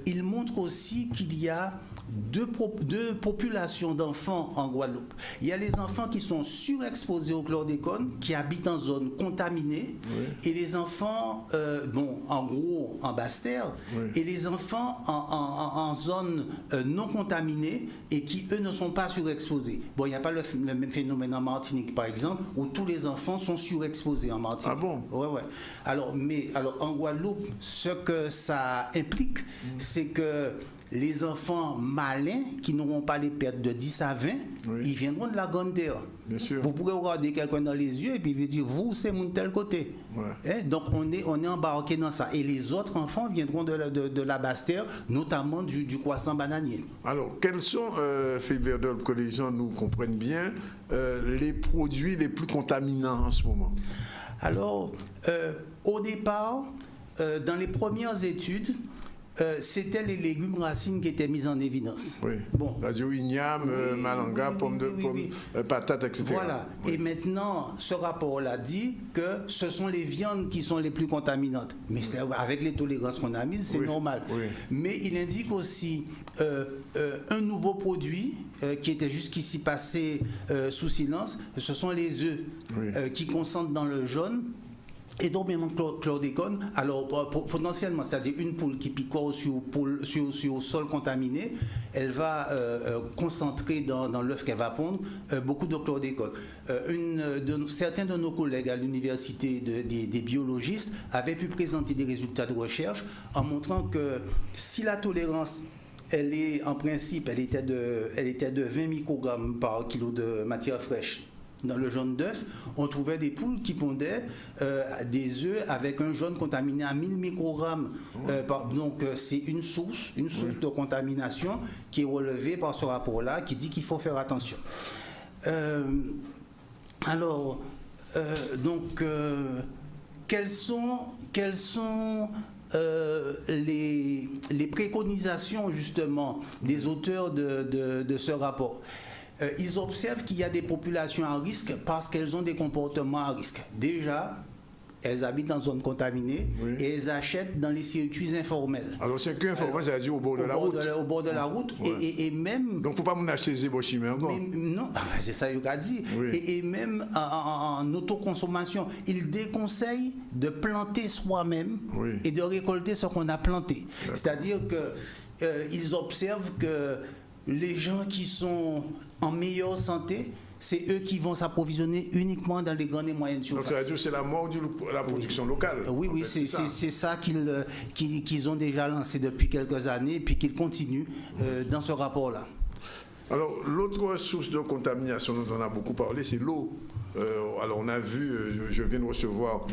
il montre aussi qu'il y a deux populations d'enfants en Guadeloupe. Il y a les enfants qui sont surexposés au chlordécone, qui habitent en zone contaminée, et les enfants, en gros, en Basse-Terre, et les enfants en zone non contaminée et qui, eux, ne sont pas surexposés. Bon, il n'y a pas le même phénomène en Martinique, par exemple, où tous les enfants sont surexposés en Martinique. Ah bon? Ouais. Alors, en Guadeloupe, ce que ça implique, c'est que les enfants malins qui n'auront pas les pertes de 10 à 20, ils viendront de la grande terre. Bien sûr. Vous pourrez regarder quelqu'un dans les yeux et puis vous dire, vous, c'est mon tel côté. Donc, on est embarqué dans ça. Et les autres enfants viendront de la basse terre, notamment du croissant bananier. Alors, quels sont, Philippe Verdol, que les gens nous comprennent bien, les produits les plus contaminants en ce moment? Alors, au départ, dans les premières études, c'était les légumes racines qui étaient mis en évidence. Bon. C'est-à-dire igname, malanga, pommes, patates, etc. Voilà. Et maintenant, ce rapport-là dit que ce sont les viandes qui sont les plus contaminantes. Mais avec les tolérances qu'on a mises, c'est normal. Mais il indique aussi un nouveau produit qui était jusqu'ici passé sous silence. Ce sont les œufs qui concentrent dans le jaune énormément de chlordécone. Alors potentiellement, c'est-à-dire une poule qui picore sur sol contaminé, elle va concentrer dans l'œuf qu'elle va pondre beaucoup de chlordécone. Certains de nos collègues à l'université des biologistes avaient pu présenter des résultats de recherche en montrant que si la tolérance elle est en principe, elle était de 20 microgrammes par kilo de matière fraîche. Dans le jaune d'œuf, on trouvait des poules qui pondaient des œufs avec un jaune contaminé à 1000 microgrammes. Donc, c'est une source de contamination qui est relevée par ce rapport-là, qui dit qu'il faut faire attention. Quelles sont les préconisations, justement, des auteurs de ce rapport? Ils observent qu'il y a des populations à risque parce qu'elles ont des comportements à risque. Déjà, elles habitent dans zone contaminée et elles achètent dans les circuits informels. Alors, c'est qu'informel, c'est-à-dire au bord de la route. Au bord de la route. Et même... Donc, il ne faut pas m'en acheter des bochimés encore. Non, c'est ça qu'il a dit. Et même en autoconsommation, ils déconseillent de planter soi-même et de récolter ce qu'on a planté. C'est-à-dire qu'ils observent que les gens qui sont en meilleure santé, c'est eux qui vont s'approvisionner uniquement dans les grandes et moyennes surfaces. Donc, c'est-à-dire c'est la mort de la production locale. Oui, c'est ça qu'ils ont déjà lancé depuis quelques années et puis qu'ils continuent dans ce rapport-là. Alors, l'autre source de contamination dont on a beaucoup parlé, c'est l'eau. alors on a vu, je viens de recevoir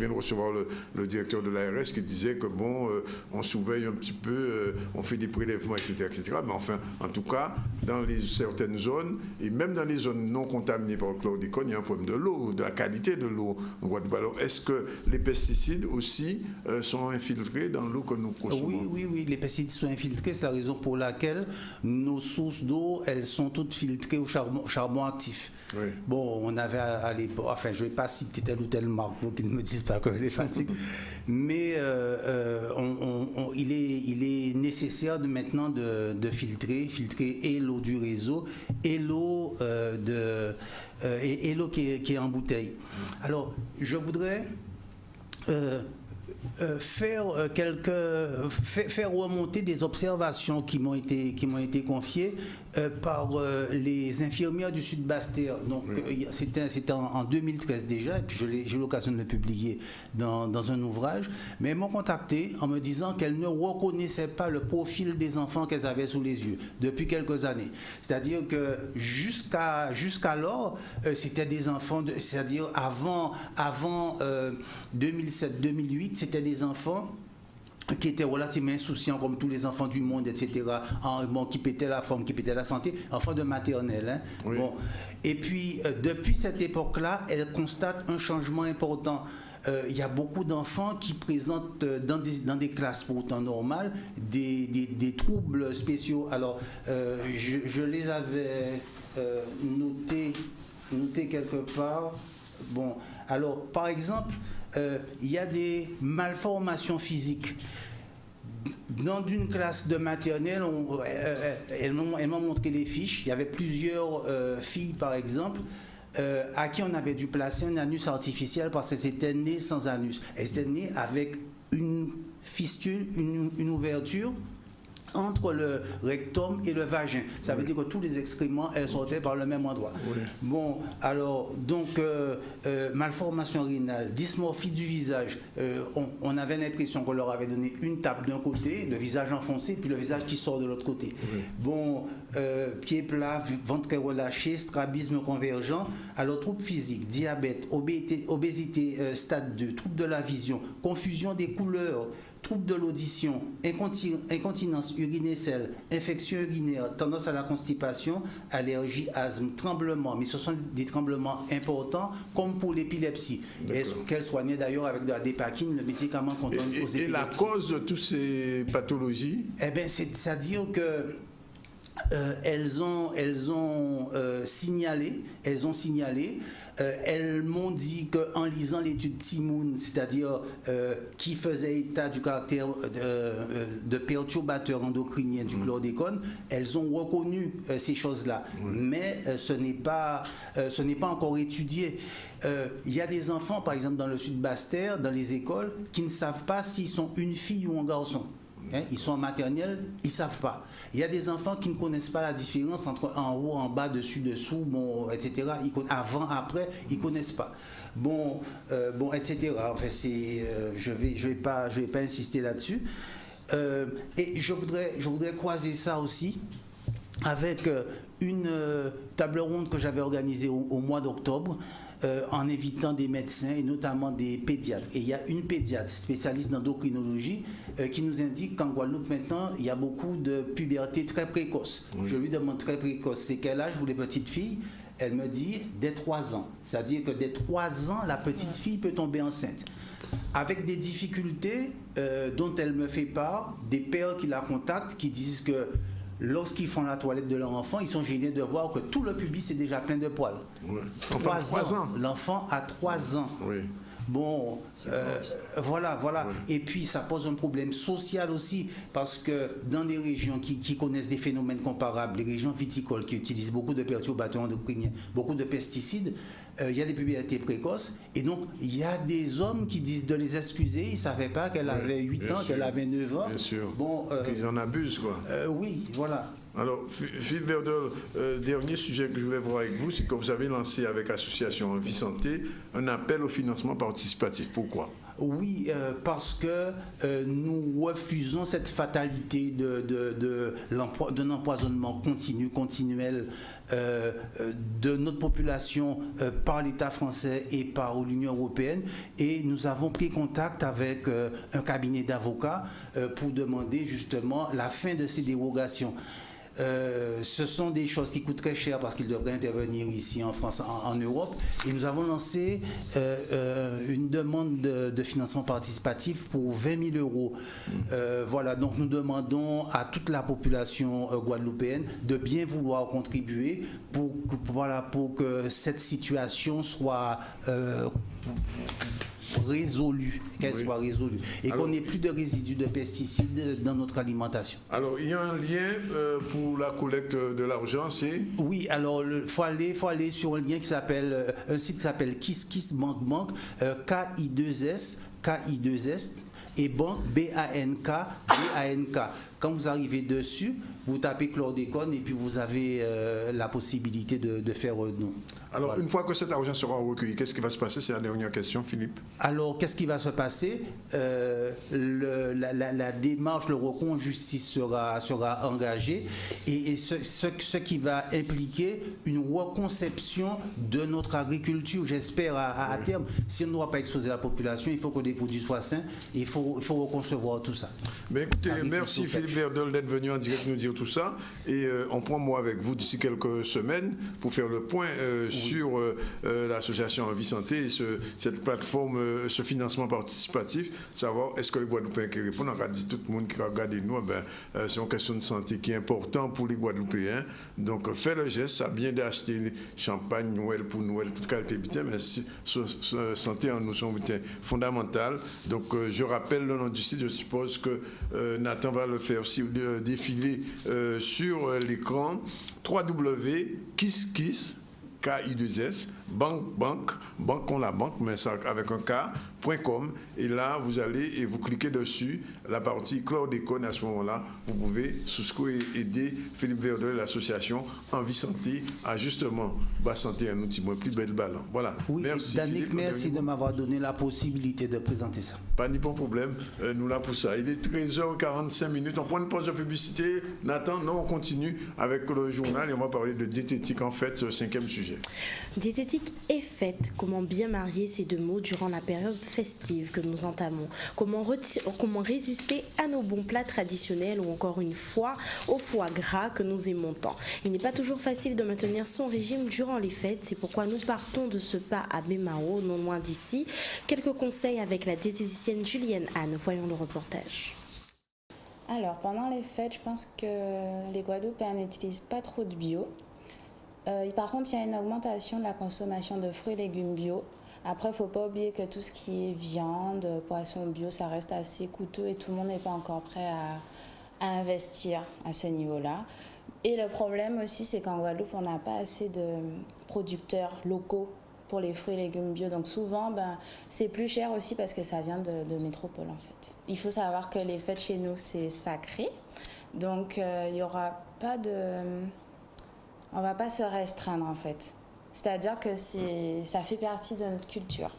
le directeur de l'ARS qui disait que bon, on surveille un petit peu, on fait des prélèvements, etc., etc. Mais enfin, en tout cas, dans certaines zones, et même dans les zones non contaminées par le chlordécone, il y a un problème de l'eau, de la qualité de l'eau en Guadeloupe. Alors, est-ce que les pesticides aussi sont infiltrés dans l'eau que nous consommons? Oui, les pesticides sont infiltrés, c'est la raison pour laquelle nos sources d'eau, elles sont toutes filtrées au charbon actif. Oui. Bon, on avait à l'époque, enfin, je ne vais pas citer telle ou telle marque pour qu'ils ne me disent pas que je les fatigue, mais il est nécessaire maintenant de filtrer et l'eau du réseau et l'eau qui est en bouteille. Alors, je voudrais faire remonter des observations qui m'ont été confiées par les infirmières du Sud Basse-Terre. Donc c'était en 2013 déjà, et puis j'ai eu l'occasion de le publier dans un ouvrage, mais elles m'ont contacté en me disant qu'elles ne reconnaissaient pas le profil des enfants qu'elles avaient sous les yeux depuis quelques années. C'est-à-dire que jusqu'alors, c'était des enfants, c'est-à-dire avant 2007-2008, c'était des enfants qui étaient relativement insouciants comme tous les enfants du monde, etc. Qui pétaient la forme, qui pétaient la santé, enfants de maternelle. Hein. Oui. Bon. Et puis, depuis cette époque-là, elle constate un changement important. Il y a beaucoup d'enfants qui présentent dans des classes pourtant normales des troubles spéciaux. Alors, je les avais notés quelque part. Bon, alors, par exemple, il y a des malformations physiques. Dans une classe de maternelle, elles m'ont montré les fiches. Il y avait plusieurs filles, par exemple, à qui on avait dû placer un anus artificiel parce qu'elles étaient nées sans anus. Elles étaient nées avec une fistule, une ouverture entre le rectum et le vagin. Ça veut dire que tous les excréments, elles sortaient par le même endroit. Oui. Bon, alors, donc, malformation rénale, dysmorphie du visage. On avait l'impression qu'on leur avait donné une tape d'un côté, le visage enfoncé, puis le visage qui sort de l'autre côté. Oui. Bon, pieds plats, ventre très relâché, strabisme convergent. Alors, troubles physiques, diabète, obésité stade 2, troubles de la vision, confusion des couleurs, troubles de l'audition, incontinence urinécelle, infection urinaire, tendance à la constipation, allergie, asthme, tremblements, mais ce sont des tremblements importants comme pour l'épilepsie. Qu'elle soignait d'ailleurs avec de la dépakine, le médicament qu'on donne aux épilepsies. Et la cause de toutes ces pathologies? Eh bien, c'est-à-dire que elles ont signalé, elles m'ont dit qu'en lisant l'étude Timoun, c'est-à-dire qui faisait état du caractère de perturbateur endocrinien du chlordécone, elles ont reconnu ces choses-là. Oui. Mais ce n'est pas encore étudié. Il y a des enfants, par exemple dans le Sud Basse-Terre, dans les écoles, qui ne savent pas s'ils sont une fille ou un garçon. Ils sont en maternelle, ils ne savent pas. Il y a des enfants qui ne connaissent pas la différence entre en haut, en bas, dessus, dessous, bon, etc. Avant, après, ils ne connaissent pas. Bon, etc. Enfin, je vais pas insister là-dessus. Et je voudrais croiser ça aussi avec une table ronde que j'avais organisée au mois d'octobre, en invitant des médecins et notamment des pédiatres. Et il y a une pédiatre spécialiste d'endocrinologie qui nous indique qu'en Guadeloupe maintenant, il y a beaucoup de puberté très précoce. Oui. Je lui demande très précoce, c'est quel âge pour les petites filles? Elle me dit dès 3 ans. C'est-à-dire que dès 3 ans, la petite fille peut tomber enceinte. Avec des difficultés dont elle me fait part, des pères qui la contactent, qui disent que lorsqu'ils font la toilette de leur enfant, ils sont gênés de voir que tout le pubis est déjà plein de poils. Oui. 3 ans. L'enfant a 3 ans. Oui. Bon, voilà. Oui. Et puis ça pose un problème social aussi, parce que dans des régions qui connaissent des phénomènes comparables, les régions viticoles qui utilisent beaucoup de perturbateurs endocriniens, beaucoup de pesticides, il y a des pubertés précoces, et donc il y a des hommes qui disent de les excuser, ils ne savaient pas qu'elle avait 8 ans, qu'elle avait 9 ans. Bien sûr, bon, qu'ils en abusent, quoi. Oui, voilà. Alors, Philippe Verdol, dernier sujet que je voulais voir avec vous, c'est que vous avez lancé avec l'association Vie Santé un appel au financement participatif. Pourquoi ? Oui, parce que nous refusons cette fatalité d'un empoisonnement continuel de notre population par l'État français et par l'Union européenne. Et nous avons pris contact avec un cabinet d'avocats pour demander justement la fin de ces dérogations. Ce sont des choses qui coûtent très cher parce qu'ils devraient intervenir ici en France, en Europe. Et nous avons lancé une demande de financement participatif pour 20 000 euros. Voilà, donc nous demandons à toute la population guadeloupéenne de bien vouloir contribuer pour que cette situation soit résolue, soit résolue, et qu'on n'ait plus de résidus de pesticides dans notre alimentation. Alors, il y a un lien pour la collecte de l'argent, c'est... Oui, alors il faut aller sur un lien qui s'appelle, un site qui s'appelle KissKissBankBank, KI2S, et banque, BANK. Quand vous arrivez dessus, vous tapez chlordécone et puis vous avez la possibilité de faire don. Alors, voilà. Une fois que cet argent sera recueilli, qu'est-ce qui va se passer? C'est la dernière question, Philippe. Alors, qu'est-ce qui va se passer? La démarche, le recours en justice sera engagé et ce qui va impliquer une reconception de notre agriculture, j'espère, à terme. Si on ne doit pas exposer la population, il faut que les produits soient sains et il faut reconcevoir tout ça. Mais écoutez, merci Philippe Verdol d'être venu en direct nous dire tout ça. Et on prend moi avec vous d'ici quelques semaines pour faire le point sur l'association Envie Santé et cette plateforme, ce financement participatif, savoir est-ce que les Guadeloupéens qui répondent, on a dit tout le monde qui regarde nous, c'est une question de santé qui est importante pour les Guadeloupéens. Donc faites le geste, ça vient d'acheter champagne Noël pour Noël, toute qualité butin, mais santé en nous sont fondamentales. Donc je rappelle le nom du site, je suppose que Nathan va le faire aussi défiler sur l'écran. www.kisskiss, KI2S, banque, on la banque, mais ça avec un K.com. Et là, vous allez et vous cliquez dessus, la partie chlordécone. À ce moment-là, vous pouvez souscrire et aider Philippe Verdol et l'association Envie Santé à justement santé un outil moins plus bel ballon. Voilà. Oui, merci Danick, Philippe, merci de m'avoir donné la possibilité de présenter ça. Pas ni bon problème, nous là pour ça. Il est 13h45, on prend une pause de publicité. Nathan, non, on continue avec le journal et on va parler de diététique en fait, ce 5e sujet. Diététique et fête, comment bien marier ces deux mots durant la période festive que nous entamons, comment résister à nos bons plats traditionnels ou encore une fois au foie gras que nous aimons tant. Il n'est pas toujours facile de maintenir son régime durant les fêtes, c'est pourquoi nous partons de ce pas à Bémao, non loin d'ici. Quelques conseils avec la diététicienne Julienne Anne, voyons le reportage. Alors pendant les fêtes, je pense que les Guadeloupéens n'utilisent pas trop de bio. Par contre, il y a une augmentation de la consommation de fruits et légumes bio. Après, il ne faut pas oublier que tout ce qui est viande, poisson bio, ça reste assez coûteux et tout le monde n'est pas encore prêt à investir à ce niveau-là. Et le problème aussi, c'est qu'en Guadeloupe, on n'a pas assez de producteurs locaux pour les fruits et légumes bio. Donc souvent, c'est plus cher aussi parce que ça vient de métropole en fait. Il faut savoir que les fêtes chez nous, c'est sacré. Donc il n'y aura pas de... On ne va pas se restreindre en fait. C'est-à-dire que ça fait partie de notre culture.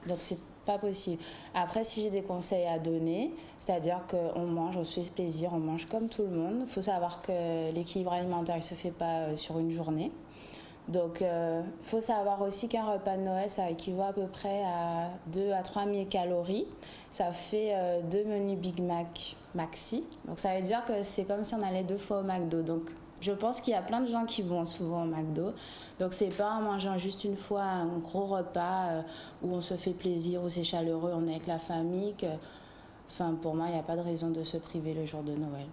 Donc c'est pas possible. Après, si j'ai des conseils à donner, c'est-à-dire qu'on mange, on se fait plaisir, on mange comme tout le monde. Il faut savoir que l'équilibre alimentaire ne se fait pas sur une journée. Donc il faut savoir aussi qu'un repas de Noël, ça équivaut à peu près à 2 à 3 000 calories. Ça fait 2 menus Big Mac maxi. Donc ça veut dire que c'est comme si on allait 2 fois au McDo. Donc je pense qu'il y a plein de gens qui vont souvent au McDo. Donc c'est pas en mangeant juste une fois un gros repas où on se fait plaisir, où c'est chaleureux, on est avec la famille. Pour moi, il n'y a pas de raison de se priver le jour de Noël.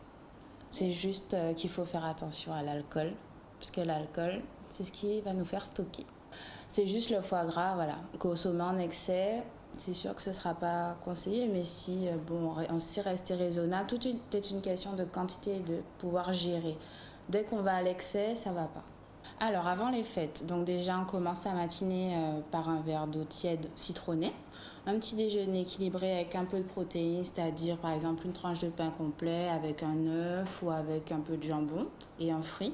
C'est juste qu'il faut faire attention à l'alcool. Parce que l'alcool, c'est ce qui va nous faire stocker. C'est juste le foie gras, voilà. Consommer en excès, c'est sûr que ce ne sera pas conseillé. Mais si on sait rester raisonnable, tout est une question de quantité et de pouvoir gérer. Dès qu'on va à l'excès, ça ne va pas. Alors, avant les fêtes, donc déjà, on commence sa matinée par un verre d'eau tiède citronnée. Un petit déjeuner équilibré avec un peu de protéines, c'est-à-dire, par exemple, une tranche de pain complet avec un œuf ou avec un peu de jambon et un fruit.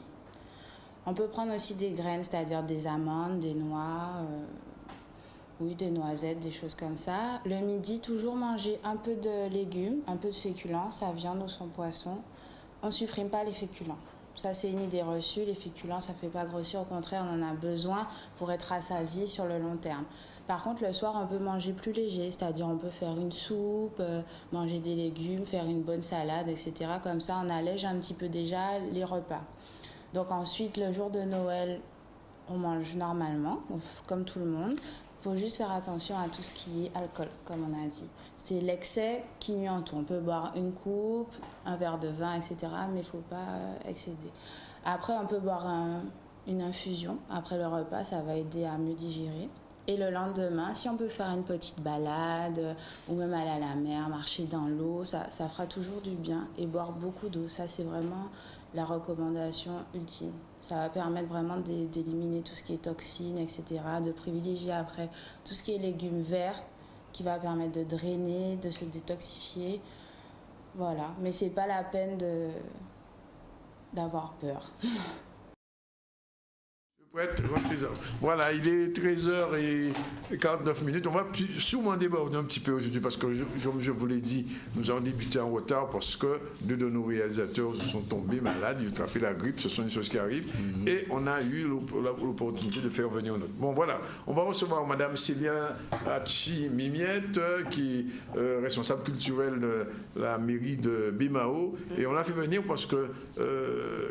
On peut prendre aussi des graines, c'est-à-dire des amandes, des noix, Oui, des noisettes, des choses comme ça. Le midi, toujours manger un peu de légumes, un peu de féculents, sa viande ou son poisson. On ne supprime pas les féculents. Ça, c'est une idée reçue. Les féculents, ça ne fait pas grossir. Au contraire, on en a besoin pour être rassasié sur le long terme. Par contre, le soir, on peut manger plus léger. C'est-à-dire, on peut faire une soupe, manger des légumes, faire une bonne salade, etc. Comme ça, on allège un petit peu déjà les repas. Donc ensuite, le jour de Noël, on mange normalement, comme tout le monde. Il faut juste faire attention à tout ce qui est alcool, comme on a dit. C'est l'excès qui nuit en tout. On peut boire une coupe, un verre de vin, etc. Mais il ne faut pas excéder. Après, on peut boire une infusion. Après le repas, ça va aider à mieux digérer. Et le lendemain, si on peut faire une petite balade ou même aller à la mer, marcher dans l'eau, ça fera toujours du bien. Et boire beaucoup d'eau, ça c'est vraiment la recommandation ultime. Ça va permettre vraiment d'éliminer tout ce qui est toxines, etc., de privilégier après tout ce qui est légumes verts, qui va permettre de drainer, de se détoxifier. Voilà, mais c'est pas la peine d'avoir peur. Voilà, il est 13h49. On va sûrement déborder un petit peu aujourd'hui parce que, je vous l'ai dit, nous avons débuté en retard parce que deux de nos réalisateurs sont tombés malades, ils ont attrapé la grippe, ce sont des choses qui arrivent. Et on a eu l'opportunité de faire venir notre. Bon, voilà, on va recevoir Madame Célia Hachi-Mimiette, qui est responsable culturelle de la mairie de Bimao. Et on l'a fait venir parce que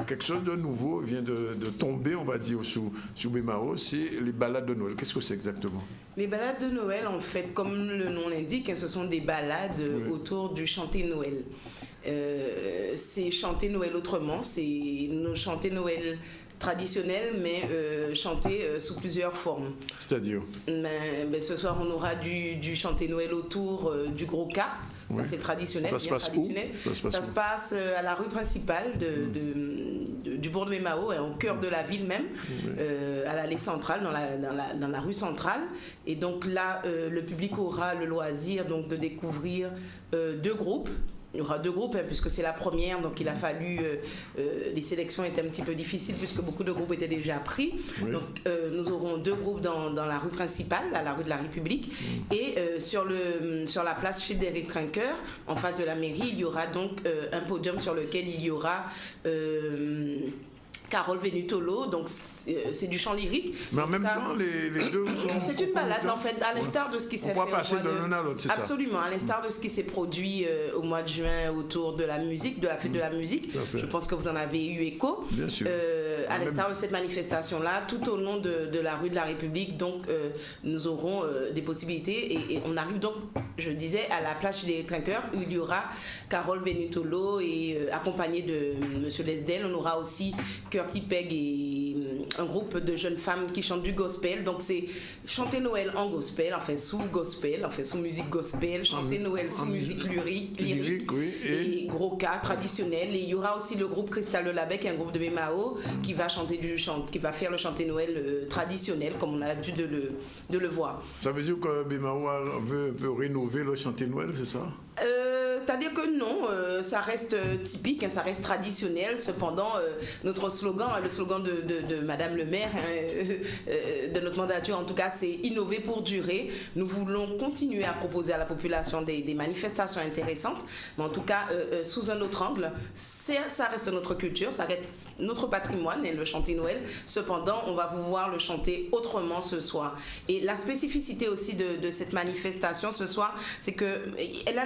quelque chose de nouveau vient de tomber, on va dire, sur Bimao, c'est les balades de Noël. Qu'est-ce que c'est exactement? Les balades de Noël, en fait, comme le nom l'indique, ce sont des balades autour du chanter Noël. C'est chanter Noël autrement, c'est chanter Noël traditionnel, mais chanté sous plusieurs formes. C'est-à-dire? Ce soir, on aura du chanter Noël autour du gros cas. Ça, c'est traditionnel. Ça se passe traditionnel. où? Ça se passe à la rue principale du bourg de Bimao, au cœur de la ville même, à l'allée centrale, dans la rue centrale. Et donc là, le public aura le loisir donc, de découvrir deux groupes. Il y aura deux groupes, puisque c'est la première, donc il a fallu... les sélections étaient un petit peu difficiles, puisque beaucoup de groupes étaient déjà pris. Oui. Donc nous aurons deux groupes dans la rue principale, à la rue de la République. Et sur la place Frédéric Trinqueur, en face de la mairie, il y aura donc un podium sur lequel il y aura... Carole Venutolo, donc c'est du chant lyrique. Mais en même temps, les deux sont... C'est une balade, en fait, à l'instar de ce qui s'est fait... On va passer de l'un à l'autre, c'est ça? Absolument, à l'instar de ce qui s'est produit au mois de juin autour de la musique, de la fête de la musique. Je pense que vous en avez eu écho. Bien sûr. À l'instar de cette manifestation-là, tout au long de la rue de la République, donc nous aurons des possibilités. Et on arrive donc, je disais, à la place des Trinqueurs, où il y aura Carole Venutolo et accompagnée de M. Lesdel. On aura aussi qui pègue et un groupe de jeunes femmes qui chantent du gospel. Donc c'est chanter Noël en gospel, enfin sous gospel, enfin sous musique gospel, chanter Noël sous musique lyrique oui, et gros cas traditionnel. Et il y aura aussi le groupe Cristal de Labé, qui est un groupe de Bimao, qui va chanter qui va faire le chanter Noël traditionnel, comme on a l'habitude de le voir. Ça veut dire que Bimao veut un peu rénover le chanter Noël, c'est ça? C'est-à-dire que non, ça reste typique, ça reste traditionnel. Cependant, notre slogan, le slogan de Madame le maire, de notre mandature en tout cas, c'est innover pour durer. Nous voulons continuer à proposer à la population des manifestations intéressantes, mais en tout cas sous un autre angle. Ça reste notre culture, ça reste notre patrimoine, et le chanter Noël. Cependant, on va pouvoir le chanter autrement ce soir. Et la spécificité aussi de cette manifestation ce soir, c'est qu'elle a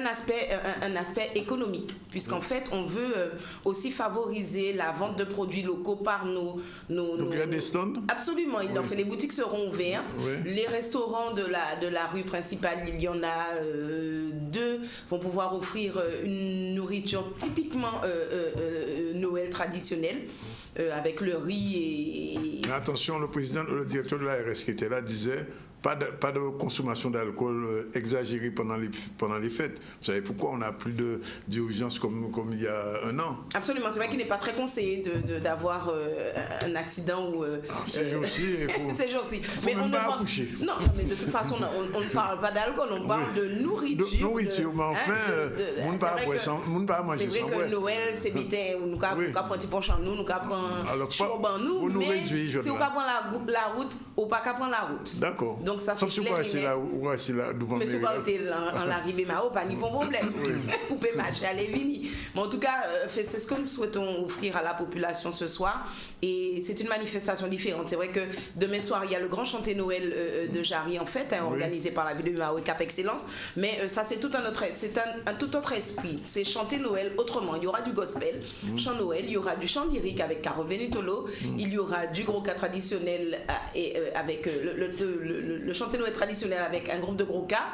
un aspect économique, puisqu'en fait on veut aussi favoriser la vente de produits locaux par nos donc il y a des stands? Absolument, les boutiques seront ouvertes. Les restaurants de la rue principale, il y en a deux, vont pouvoir offrir une nourriture typiquement Noël traditionnelle, avec le riz Mais attention, le directeur de l'ARS qui était là disait pas de consommation d'alcool exagérée pendant les fêtes. Vous savez pourquoi on n'a plus d'urgence comme il y a un an? Absolument, c'est vrai qu'il n'est pas très conseillé d'avoir un accident ou... ces jours-ci, il faut... Ces jours-ci. Mais on ne va pas coucher. Non, mais de toute façon, on ne parle pas d'alcool, on parle de nourriture. De nourriture, mais enfin, on ne peut pas manger sans. C'est vrai que Noël, c'est bien, nous avons prendre un petit poche en nous, nous avons prendre chaud en nous, mais si on prend la route, on ne peut pas prendre la route. D'accord. Donc Donc ça sauf c'est si clair. c'est là devant mais si vous êtes en l'arrivée Mao, pas ni bon problème. Vous pouvez marcher à Lévini. Mais en tout cas, c'est ce que nous souhaitons offrir à la population ce soir. Et c'est une manifestation différente. C'est vrai que demain soir, il y a le grand chanté Noël de Jarry, en fait, organisé par la ville de Mao et Cap Excellence. Mais ça, c'est tout un tout autre esprit. C'est chanter Noël autrement. Il y aura du gospel, chant Noël, il y aura du chant lyrique avec Caro Venitolo, il y aura du gros cas traditionnel avec le chanter Noël traditionnel avec un groupe de gros cas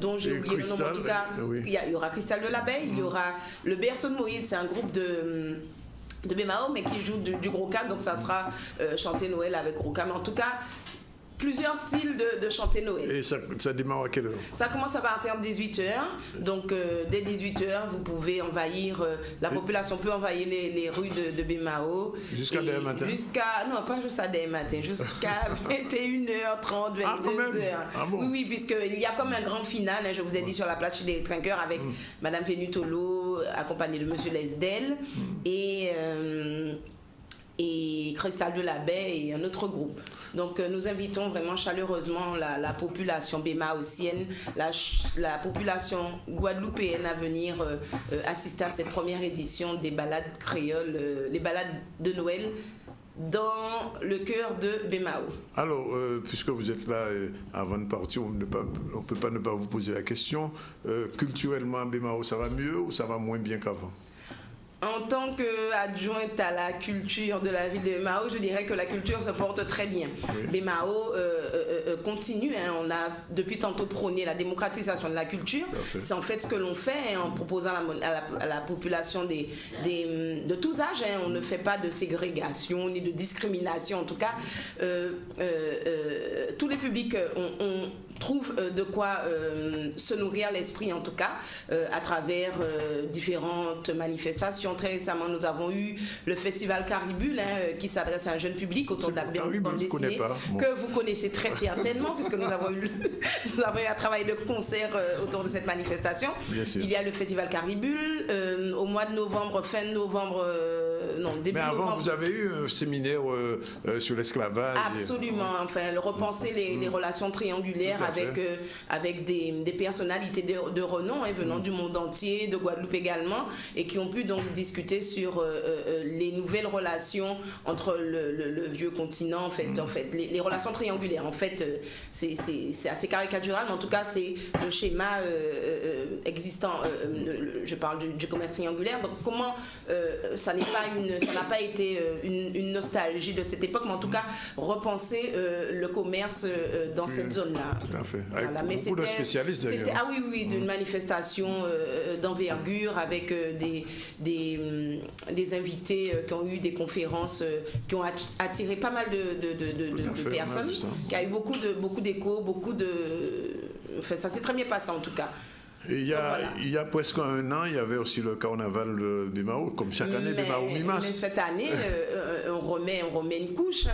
dont j'ai oublié le nom. En tout cas, il y aura Cristal de l'Abeille, il y aura le Berceau de Moïse, c'est un groupe de Bémao, mais qui joue du gros cas, donc ça sera chanter Noël avec gros cas. Mais en tout cas, plusieurs styles de chanter Noël. Et ça démarre à quelle heure? Ça commence à partir de 18h. Donc, dès 18h, vous pouvez envahir, la population peut envahir les rues de Bémao. Jusqu'à demain matin? Non, pas jusqu'à demain matin, jusqu'à 21h30, 22h. Bon? Oui, puisqu'il y a comme un grand final, je vous ai dit, sur la place des Trinqueurs avec Madame Venutolo, accompagnée de Monsieur Lesdel, et Cristal de l'Abeille et un autre groupe. Donc nous invitons vraiment chaleureusement la population bémaotienne, la population guadeloupéenne à venir assister à cette première édition des balades créoles, les balades de Noël dans le cœur de Bémao. Alors, puisque vous êtes là, avant de partir, on ne peut pas ne pas vous poser la question. Culturellement, Bémao, ça va mieux ou ça va moins bien qu'avant? En tant qu'adjointe à la culture de la ville de Bémao, je dirais que la culture se porte très bien. Oui. Bémao continue, on a depuis tantôt prôné la démocratisation de la culture. C'est en fait ce que l'on fait en proposant à la population de tous âges. On ne fait pas de ségrégation ni de discrimination. En tout cas, tous les publics trouve de quoi se nourrir l'esprit, en tout cas, à travers différentes manifestations. Très récemment, nous avons eu le festival Caribule, qui s'adresse à un jeune public autour de la bande dessinée, que vous connaissez très certainement, puisque nous avons eu un travail de concert autour de cette manifestation. Il y a le festival Caribule, au mois de novembre, fin de novembre, début novembre. Mais avant, vous avez eu un séminaire sur l'esclavage. Absolument, repenser les relations triangulaires avec des personnalités de renom venant du monde entier, de Guadeloupe également, et qui ont pu donc discuter sur les nouvelles relations entre le vieux continent, les relations triangulaires. En fait, c'est assez caricatural, mais en tout cas, c'est le schéma existant. Je parle du commerce triangulaire. Donc, comment ça n'a pas été une nostalgie de cette époque, mais en tout cas, repenser le commerce dans cette zone-là. Tout à fait. Avec beaucoup de spécialistes d'ailleurs. Ah oui, d'une manifestation d'envergure avec des invités qui ont eu des conférences qui ont attiré pas mal de personnes, qui a eu beaucoup d'échos, ça s'est très bien passé en tout cas. Et il y a presque un an, il y avait aussi le carnaval de Bémao, comme chaque année, Bémao Mimas. Mais cette année, on remet une couche.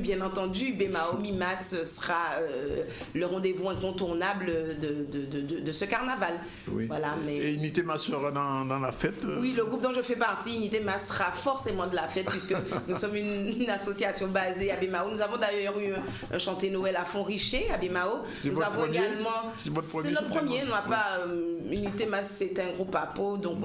Bien entendu, Bémao Mimas sera le rendez-vous incontournable de ce carnaval. Oui. Voilà, et Unité Mas sera dans la fête Oui, le groupe dont je fais partie, Unité Mas, sera forcément de la fête, puisque nous sommes une association basée à Bémao. Nous avons d'ailleurs eu un chanté Noël à Font-Richer, à Bémao. Nous avons également... C'est notre premier. On n'a pas Unité Mas, c'est un groupe à peau, donc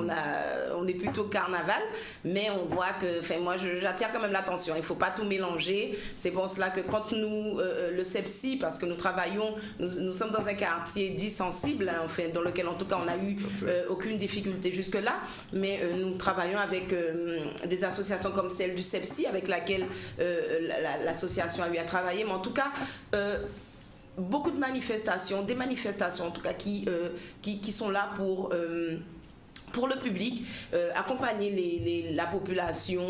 on est plutôt carnaval, mais on voit que, moi j'attire quand même l'attention, il ne faut pas tout mélanger. C'est pour cela que quand nous, le CEPSI, parce que nous travaillons, nous sommes dans un quartier dit sensible, dans lequel en tout cas on n'a eu aucune difficulté jusque-là, mais nous travaillons avec des associations comme celle du CEPSI, avec laquelle l'association a eu à travailler, mais en tout cas... beaucoup de manifestations, des manifestations en tout cas qui sont là pour le public, accompagner la population,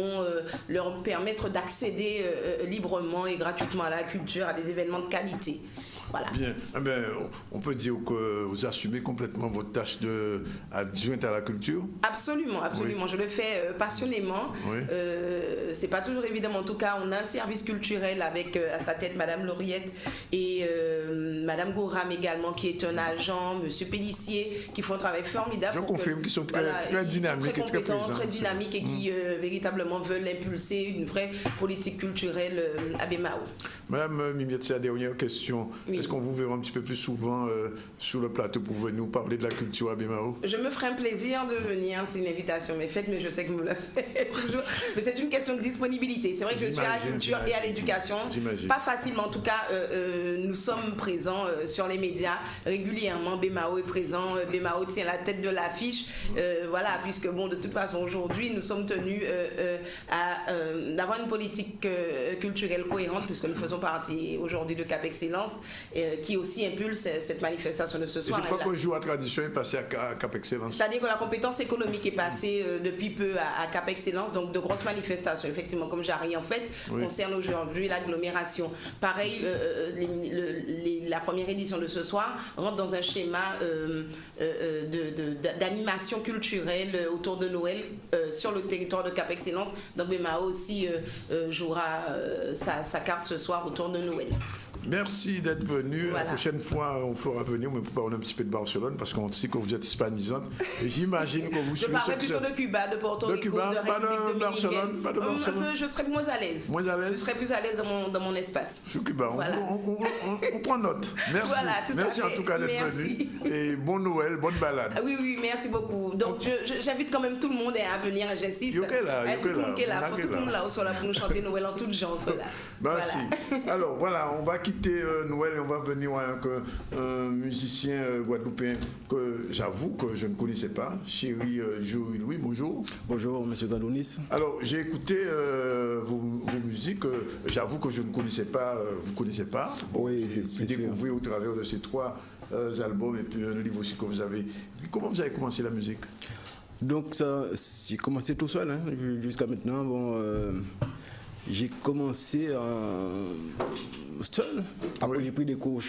leur permettre d'accéder librement et gratuitement à la culture, à des événements de qualité. Voilà. Bien. Eh bien, on peut dire que vous assumez complètement votre tâche d'adjointe à la culture? Absolument, absolument. Oui. Je le fais passionnément. Oui. C'est pas toujours évident, mais en tout cas, on a un service culturel avec à sa tête Madame Lauriette et Madame Goram également, qui est un agent, Monsieur Pellissier, qui font un travail formidable. Je confirme qu'ils sont très dynamiques, très compétents, et très très dynamiques et qui véritablement veulent impulser une vraie politique culturelle à Bemao. Madame Mimiette, c'est la dernière question. Oui. Est-ce qu'on vous verra un petit peu plus souvent sur le plateau pour venir nous parler de la culture à Bemao? Je me ferai un plaisir de venir. C'est une invitation mais faite, mais je sais que vous me la faites toujours. Mais c'est une question de disponibilité. C'est vrai que je suis à la culture et à l'éducation. Pas facilement. En tout cas, nous sommes présents sur les médias régulièrement. Bemao est présent. Bemao tient la tête de l'affiche. Voilà, puisque bon, de toute façon, aujourd'hui, nous sommes tenus d'avoir une politique culturelle cohérente, puisque nous faisons partie aujourd'hui de Cap Excellence, qui aussi impulse cette manifestation de ce soir. C'est pas qu'un jour à tradition est passé à Cap Excellence. C'est-à-dire que la compétence économique est passée depuis peu à Cap Excellence, donc de grosses manifestations, effectivement, comme Jarry en fait, concerne aujourd'hui l'agglomération. Pareil, la première édition de ce soir rentre dans un schéma d'animation culturelle autour de Noël sur le territoire de Cap Excellence. Donc Bemao aussi jouera sa carte ce soir autour de Noël. Merci d'être venu. Voilà. La prochaine fois, on fera venir, mais pour parler un petit peu de Barcelone, parce qu'on sait que vous êtes hispanisante. Et j'imagine que vous Je parlerai plutôt de Cuba, de Porto Rico, de République Dominicaine. Pas de Barcelone. Je serai moins à l'aise. Moins à l'aise. Je serai plus à l'aise dans mon espace. Sur Cuba. Voilà. On prend note. Merci. Voilà, merci en tout cas d'être venu. Et bon Noël, bonne balade. Oui, merci beaucoup. Donc j'invite quand même tout le monde à venir, j'insiste. Tout le monde qui est là, tout le monde là soit là pour nous chanter Noël en toute gens. Merci. Alors voilà, on va quitter Noël et on va venir avec un musicien guadeloupéen que j'avoue que je ne connaissais pas, Chéri Joël Louis. Bonjour. Bonjour, monsieur Zalonis. Alors j'ai écouté vos musiques, j'avoue que je ne connaissais pas, vous ne connaissez pas. Oui, c'est découvert au travers de ces 3 albums et puis un livre aussi que vous avez. Comment vous avez commencé la musique? Donc ça, j'ai commencé tout seul, hein, jusqu'à maintenant. Bon, j'ai commencé seul. Après, j'ai pris des cours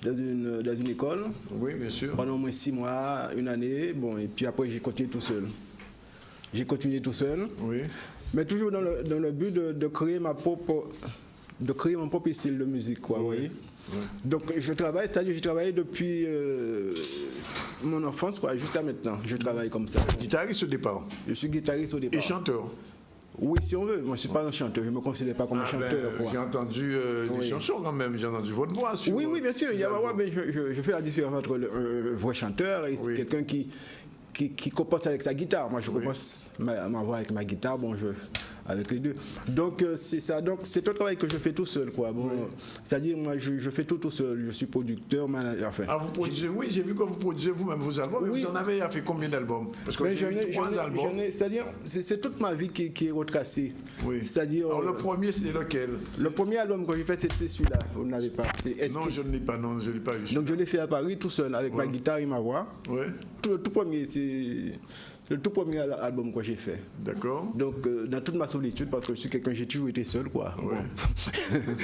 dans une école. Oui, bien sûr. Pendant au moins 6 mois, une année. Bon, et puis après, j'ai continué tout seul. Oui. Mais toujours dans le but de créer mon propre style de musique, quoi, vous voyez. Oui. Donc je travaille, c'est-à-dire j'ai travaillé depuis mon enfance, quoi, jusqu'à maintenant. Je travaille comme ça. Guitariste au départ? Je suis guitariste au départ. Et chanteur? Oui, si on veut. Moi, je ne suis pas un chanteur. Je ne me considère pas comme un chanteur. J'ai entendu des chansons quand même. J'ai entendu votre voix. Oui, bien sûr. Il y a ma voix, mais je fais la différence entre un vrai chanteur et quelqu'un qui compose avec sa guitare. Moi, je compose ma voix avec ma guitare. Bon, avec les deux. Donc c'est ça. Donc c'est un travail que je fais tout seul, quoi. Bon, c'est-à-dire moi je fais tout seul. Je suis producteur, manager. Enfin. Ah, vous produisez? Oui, j'ai vu que vous produisez vous-même vos albums. Oui. Vous en avez fait combien d'albums? Parce que j'ai vu 3 albums. C'est-à-dire c'est toute ma vie qui est retracée. Oui. C'est-à-dire. Alors le premier c'était lequel? Le premier album que j'ai fait c'est celui-là. Vous n'avez pas. Non, je ne l'ai pas. Non, je l'ai pas eu. Donc je l'ai fait à Paris tout seul avec ma guitare et ma voix. Oui. Le tout premier c'est le tout premier album que j'ai fait. D'accord. Donc, dans toute ma solitude, parce que je suis quelqu'un, j'ai toujours été seul, quoi. Ouais. Bon.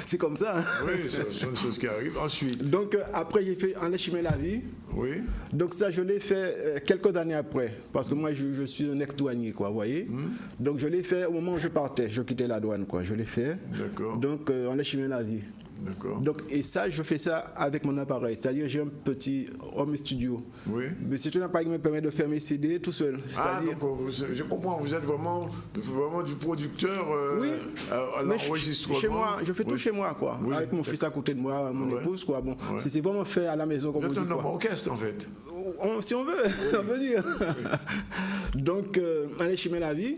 C'est comme ça. Hein? Oui, c'est une chose qui arrive. Ensuite. Donc, après, j'ai fait Enlèchement la vie. Oui. Donc, ça, je l'ai fait quelques années après, parce que moi, je suis un ex-douanier, quoi, vous voyez. Donc, je l'ai fait au moment où je partais, je quittais la douane, quoi. Je l'ai fait. D'accord. Donc, Enlèchement la vie. D'accord. Donc, et ça, je fais ça avec mon appareil. C'est-à-dire, j'ai un petit home studio. Oui. Mais c'est un appareil qui me permet de faire mes CD tout seul. Ah, donc je comprends, vous êtes vraiment du producteur à l'enregistrement. Chez moi, je fais tout chez moi, quoi. Oui. Avec mon fils à côté de moi, mon épouse, quoi. Bon, c'est vraiment fait à la maison, comme on dit. Vous êtes un homme orchestre, en fait. Si on veut, on peut dire. Donc, Enlèchement la vie.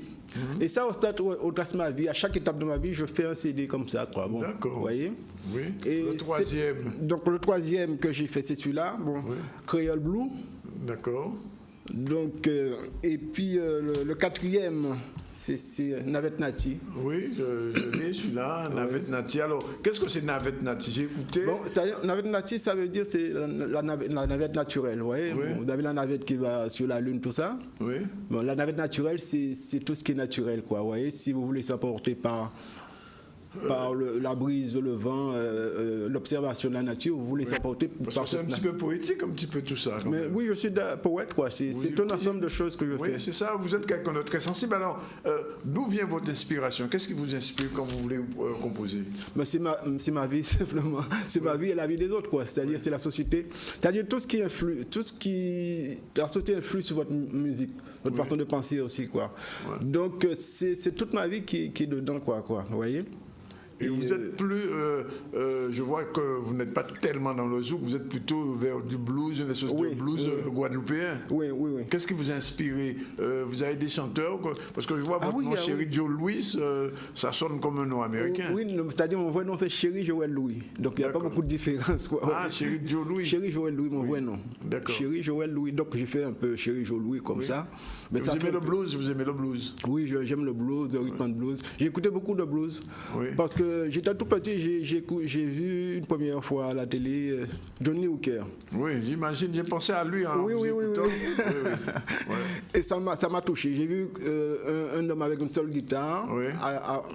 Et ça, au trace de ma vie, à chaque étape de ma vie, je fais un CD comme ça, quoi. Bon, d'accord. Vous voyez? Oui. Et le troisième. Donc, le troisième que j'ai fait, c'est celui-là. Bon, Creole Blue. D'accord. Donc, et puis le quatrième, c'est Navette Nati. Oui, je l'ai celui-là, Navette Nati. Alors, qu'est-ce que c'est Navette Nati? J'ai écouté. Bon, Navette Nati, ça veut dire c'est la navette naturelle, vous voyez. Oui. Bon, vous avez la navette qui va sur la Lune, tout ça. Oui. Bon, la navette naturelle, c'est tout ce qui est naturel, quoi, vous voyez. Si vous voulez s'emporter par par la brise, le vent, l'observation de la nature, vous vous laissez porter par c'est un petit peu poétique, un petit peu tout ça. Mais oui, je suis poète, quoi. C'est un ensemble de choses que je fais. Oui, c'est ça, vous êtes quelqu'un de très sensible. Alors, d'où vient votre inspiration? Qu'est-ce qui vous inspire quand vous voulez composer? Mais c'est ma vie, simplement. C'est ma vie et la vie des autres, quoi. C'est-à-dire, c'est la société. C'est-à-dire, la société influe sur votre musique, votre façon de penser aussi, quoi. Ouais. Donc, c'est toute ma vie qui est dedans, quoi, vous voyez? Et vous êtes plus, je vois que vous n'êtes pas tellement dans le zouk, vous êtes plutôt vers du blues, une espèce de blues guadeloupéen. Oui. Qu'est-ce qui vous a inspiré? Vous avez des chanteurs? Parce que je vois votre nom, Chéri Joe Louis, ça sonne comme un nom américain. Oui, c'est-à-dire mon vrai nom c'est Chéri Joël Louis. Donc il n'y a pas beaucoup de différence, quoi. Ah, Chéri Joe Louis. Chéri Joël Louis, mon vrai nom. D'accord. Chéri Joël Louis. Donc j'ai fait un peu Chéri Joe Louis comme ça. Mais vous aimez le blues? Vous aimez le blues? Oui, j'aime le blues, le rhythm and blues. J'ai écouté beaucoup de blues. Parce que j'étais tout petit. J'ai vu une première fois à la télé Johnny Hooker. Oui, j'imagine, j'ai pensé à lui. Oui. Et ça m'a touché. J'ai vu un homme avec une seule guitare,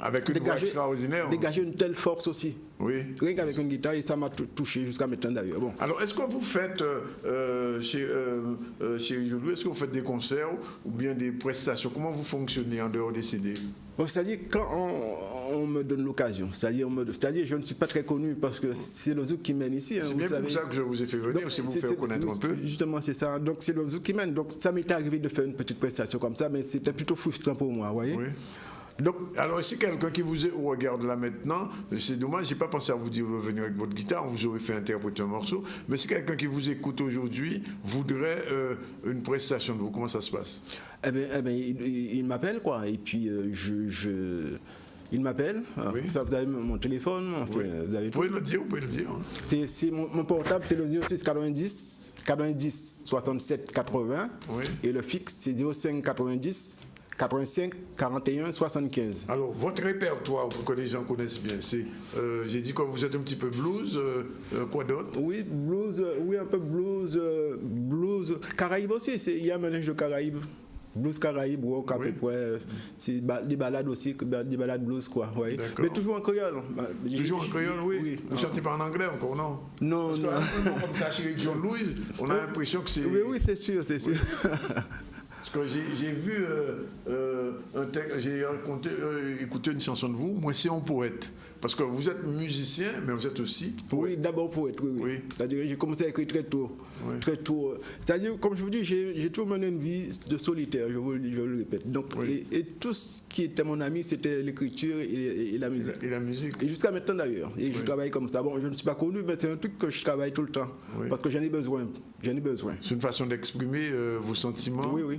avec une voix extraordinaire. Dégager une telle force aussi. Oui. Rien qu'avec une guitare, et ça m'a touché jusqu'à maintenant d'ailleurs. Bon. Alors, est-ce que vous faites, chez Joulou, est-ce que vous faites des concerts ou bien des prestations? Comment vous fonctionnez en dehors des CD? Bon, c'est-à-dire quand on me donne l'occasion, c'est-à-dire je ne suis pas très connu parce que c'est le zouk qui mène ici. C'est bien pour ça que je vous ai fait venir, c'est vous faire connaître un peu. Justement, c'est ça. Donc c'est le zouk qui mène. Donc ça m'est arrivé de faire une petite prestation comme ça, mais c'était plutôt frustrant pour moi, vous voyez. Oui. Donc, alors, si quelqu'un qui vous regarde là maintenant, c'est dommage, j'ai pas pensé à vous dire de venir avec votre guitare, vous aurez fait interpréter un morceau, mais si quelqu'un qui vous écoute aujourd'hui voudrait une prestation de vous, comment ça se passe? Eh bien, il m'appelle, quoi, et puis il m'appelle, ça, vous avez mon téléphone, vous avez tout. Vous pouvez le dire. C'est mon portable, c'est le 06 90 67 80, et le fixe, c'est 05 90 85 41 75. Alors, votre répertoire, pour que les gens connaissent bien, c'est, j'ai dit que vous êtes un petit peu blues, quoi d'autre? Oui, blues, un peu blues, Caraïbes aussi, il y a un mélange de Caraïbes. Blues Caraïbes, rock à peu près, c'est des balades aussi, des balades blues, quoi. Ouais. Mais toujours en créole. Toujours en créole, oui. Vous ne chantez pas en anglais encore, non? Non. Parce comme ça, chez John Louis, on a l'impression que c'est... Oui, c'est sûr. Parce que j'ai vu un texte, j'ai écouté une chanson de vous, Moi c'est un poète. Parce que vous êtes musicien, mais vous êtes aussi poète. Oui, d'abord poète, oui. C'est-à-dire j'ai commencé à écrire très tôt. C'est-à-dire, comme je vous dis, j'ai toujours mené une vie de solitaire, je le répète. Donc, et tout ce qui était mon ami, c'était l'écriture et la musique. Et la musique. Et jusqu'à maintenant d'ailleurs. Et je travaille comme ça. Bon, je ne suis pas connu, mais c'est un truc que je travaille tout le temps. Parce que j'en ai besoin. C'est une façon d'exprimer vos sentiments. Oui.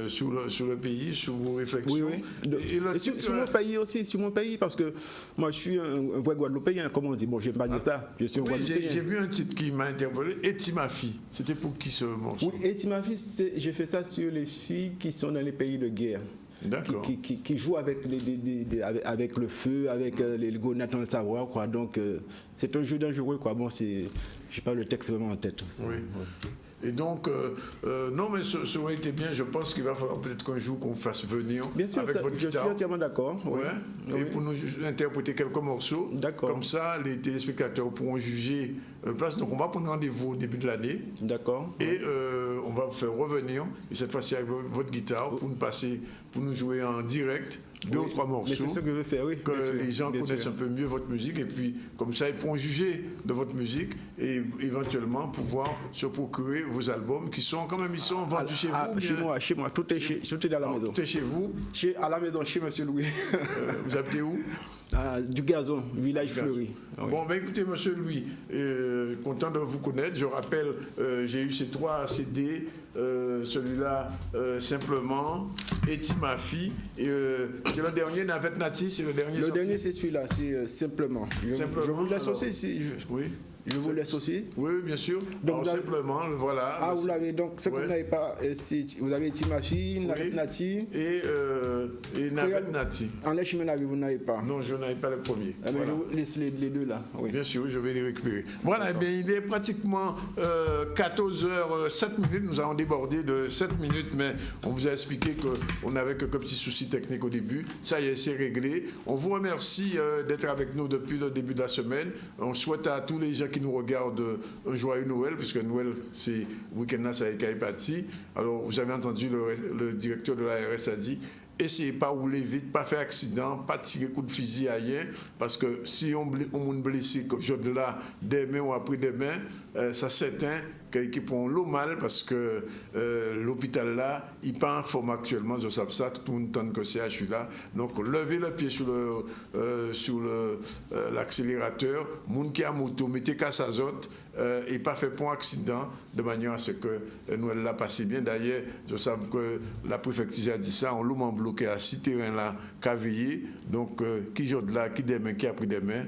Sur le pays, sur vos réflexions. Et sur mon pays aussi, parce que moi je suis un vrai Guadeloupéen, comme on dit. Bon, je n'ai pas dit ça, je suis un Guadeloupéen. J'ai vu un titre qui m'a interpellé, Et ma fille. C'était pour qui ce morceau? Oui, Et ma fille, j'ai fait ça sur les filles qui sont dans les pays de guerre. Qui jouent avec le feu, avec les grenades dans le savoir, quoi. Donc c'est un jeu dangereux, quoi. Bon, je n'ai pas le texte vraiment en tête. Oui. Et donc, non, mais ça aurait été bien. Je pense qu'il va falloir peut-être qu'un jour qu'on fasse venir avec votre guitare. Je suis entièrement d'accord. Et pour nous interpréter quelques morceaux. Comme ça, les téléspectateurs pourront juger place. Donc, on va prendre rendez-vous au début de l'année. D'accord. Et on va vous faire revenir, et cette fois-ci avec votre guitare, pour nous jouer en direct. 2 ou 3 morceaux. Mais c'est ce que je veux faire, oui. Que les gens connaissent un peu mieux votre musique, et puis comme ça ils pourront juger de votre musique et éventuellement pouvoir se procurer vos albums qui sont quand même vendus chez vous. Chez moi, tout est dans la maison. Tout est chez vous? À la maison, chez Monsieur Louis. Vous habitez où? Du Gazon, village fleuri. Bon, ben écoutez, Monsieur Louis, content de vous connaître. Je rappelle, j'ai eu ces 3 CD, celui-là simplement, Et ma fille, c'est le dernier, Navette Nati, c'est le dernier. Le dernier, c'est celui-là, c'est simplement. Je vous laisse aussi ici. Oui. Je vous laisse aussi. Oui, bien sûr. Donc, simplement, voilà. Ah, vous l'avez. Donc, ce que vous n'avez pas, vous avez Timafi, Navet Nati. Et Navet Nati. En Echimène, vous n'avez pas. Non, je n'avais pas le premier. Mais je vous laisse les deux là. Oui. Bien sûr, je vais les récupérer. Voilà, bien, il est pratiquement 14h07. Nous avons débordé de 7 minutes, mais on vous a expliqué qu'on n'avait que petits soucis techniques au début. Ça y est, c'est réglé. On vous remercie d'être avec nous depuis le début de la semaine. On souhaite à tous les gens qui nous regardent un joyeux Noël, puisque Noël, c'est week-end-là, ça est parti. Alors, vous avez entendu le directeur de l'ARS a dit, essayez pas rouler vite, pas faire accident, pas tirer coup de fusil à rien, parce que si on blessé aujourd'hui là, demain ou après-demain, ça s'éteint qu'ils prennent l'eau mal, parce que l'hôpital là, il n'est pas en forme actuellement, je sais ça, tout le monde tente que c'est CHU là. Donc, levez le pied sur l'accélérateur, monde qui a moto, mettez casse azote, et pas fait point accident, de manière à ce que nous l'a passé bien. D'ailleurs, je sais que la préfecture a dit ça, on l'a bloqué à 6 terrains là, qu'à veiller. Donc, qui joue de là, qui demain, qui après-demain,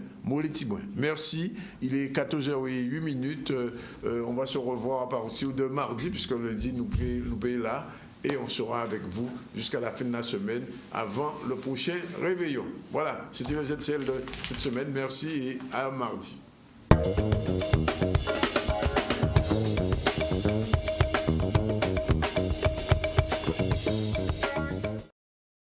merci. Il est 14h08. On va se revoir à partir de mardi, puisque le lundi, nous payons là. Et on sera avec vous jusqu'à la fin de la semaine, avant le prochain réveillon. Voilà, c'était le ZCL de cette semaine. Merci et à mardi.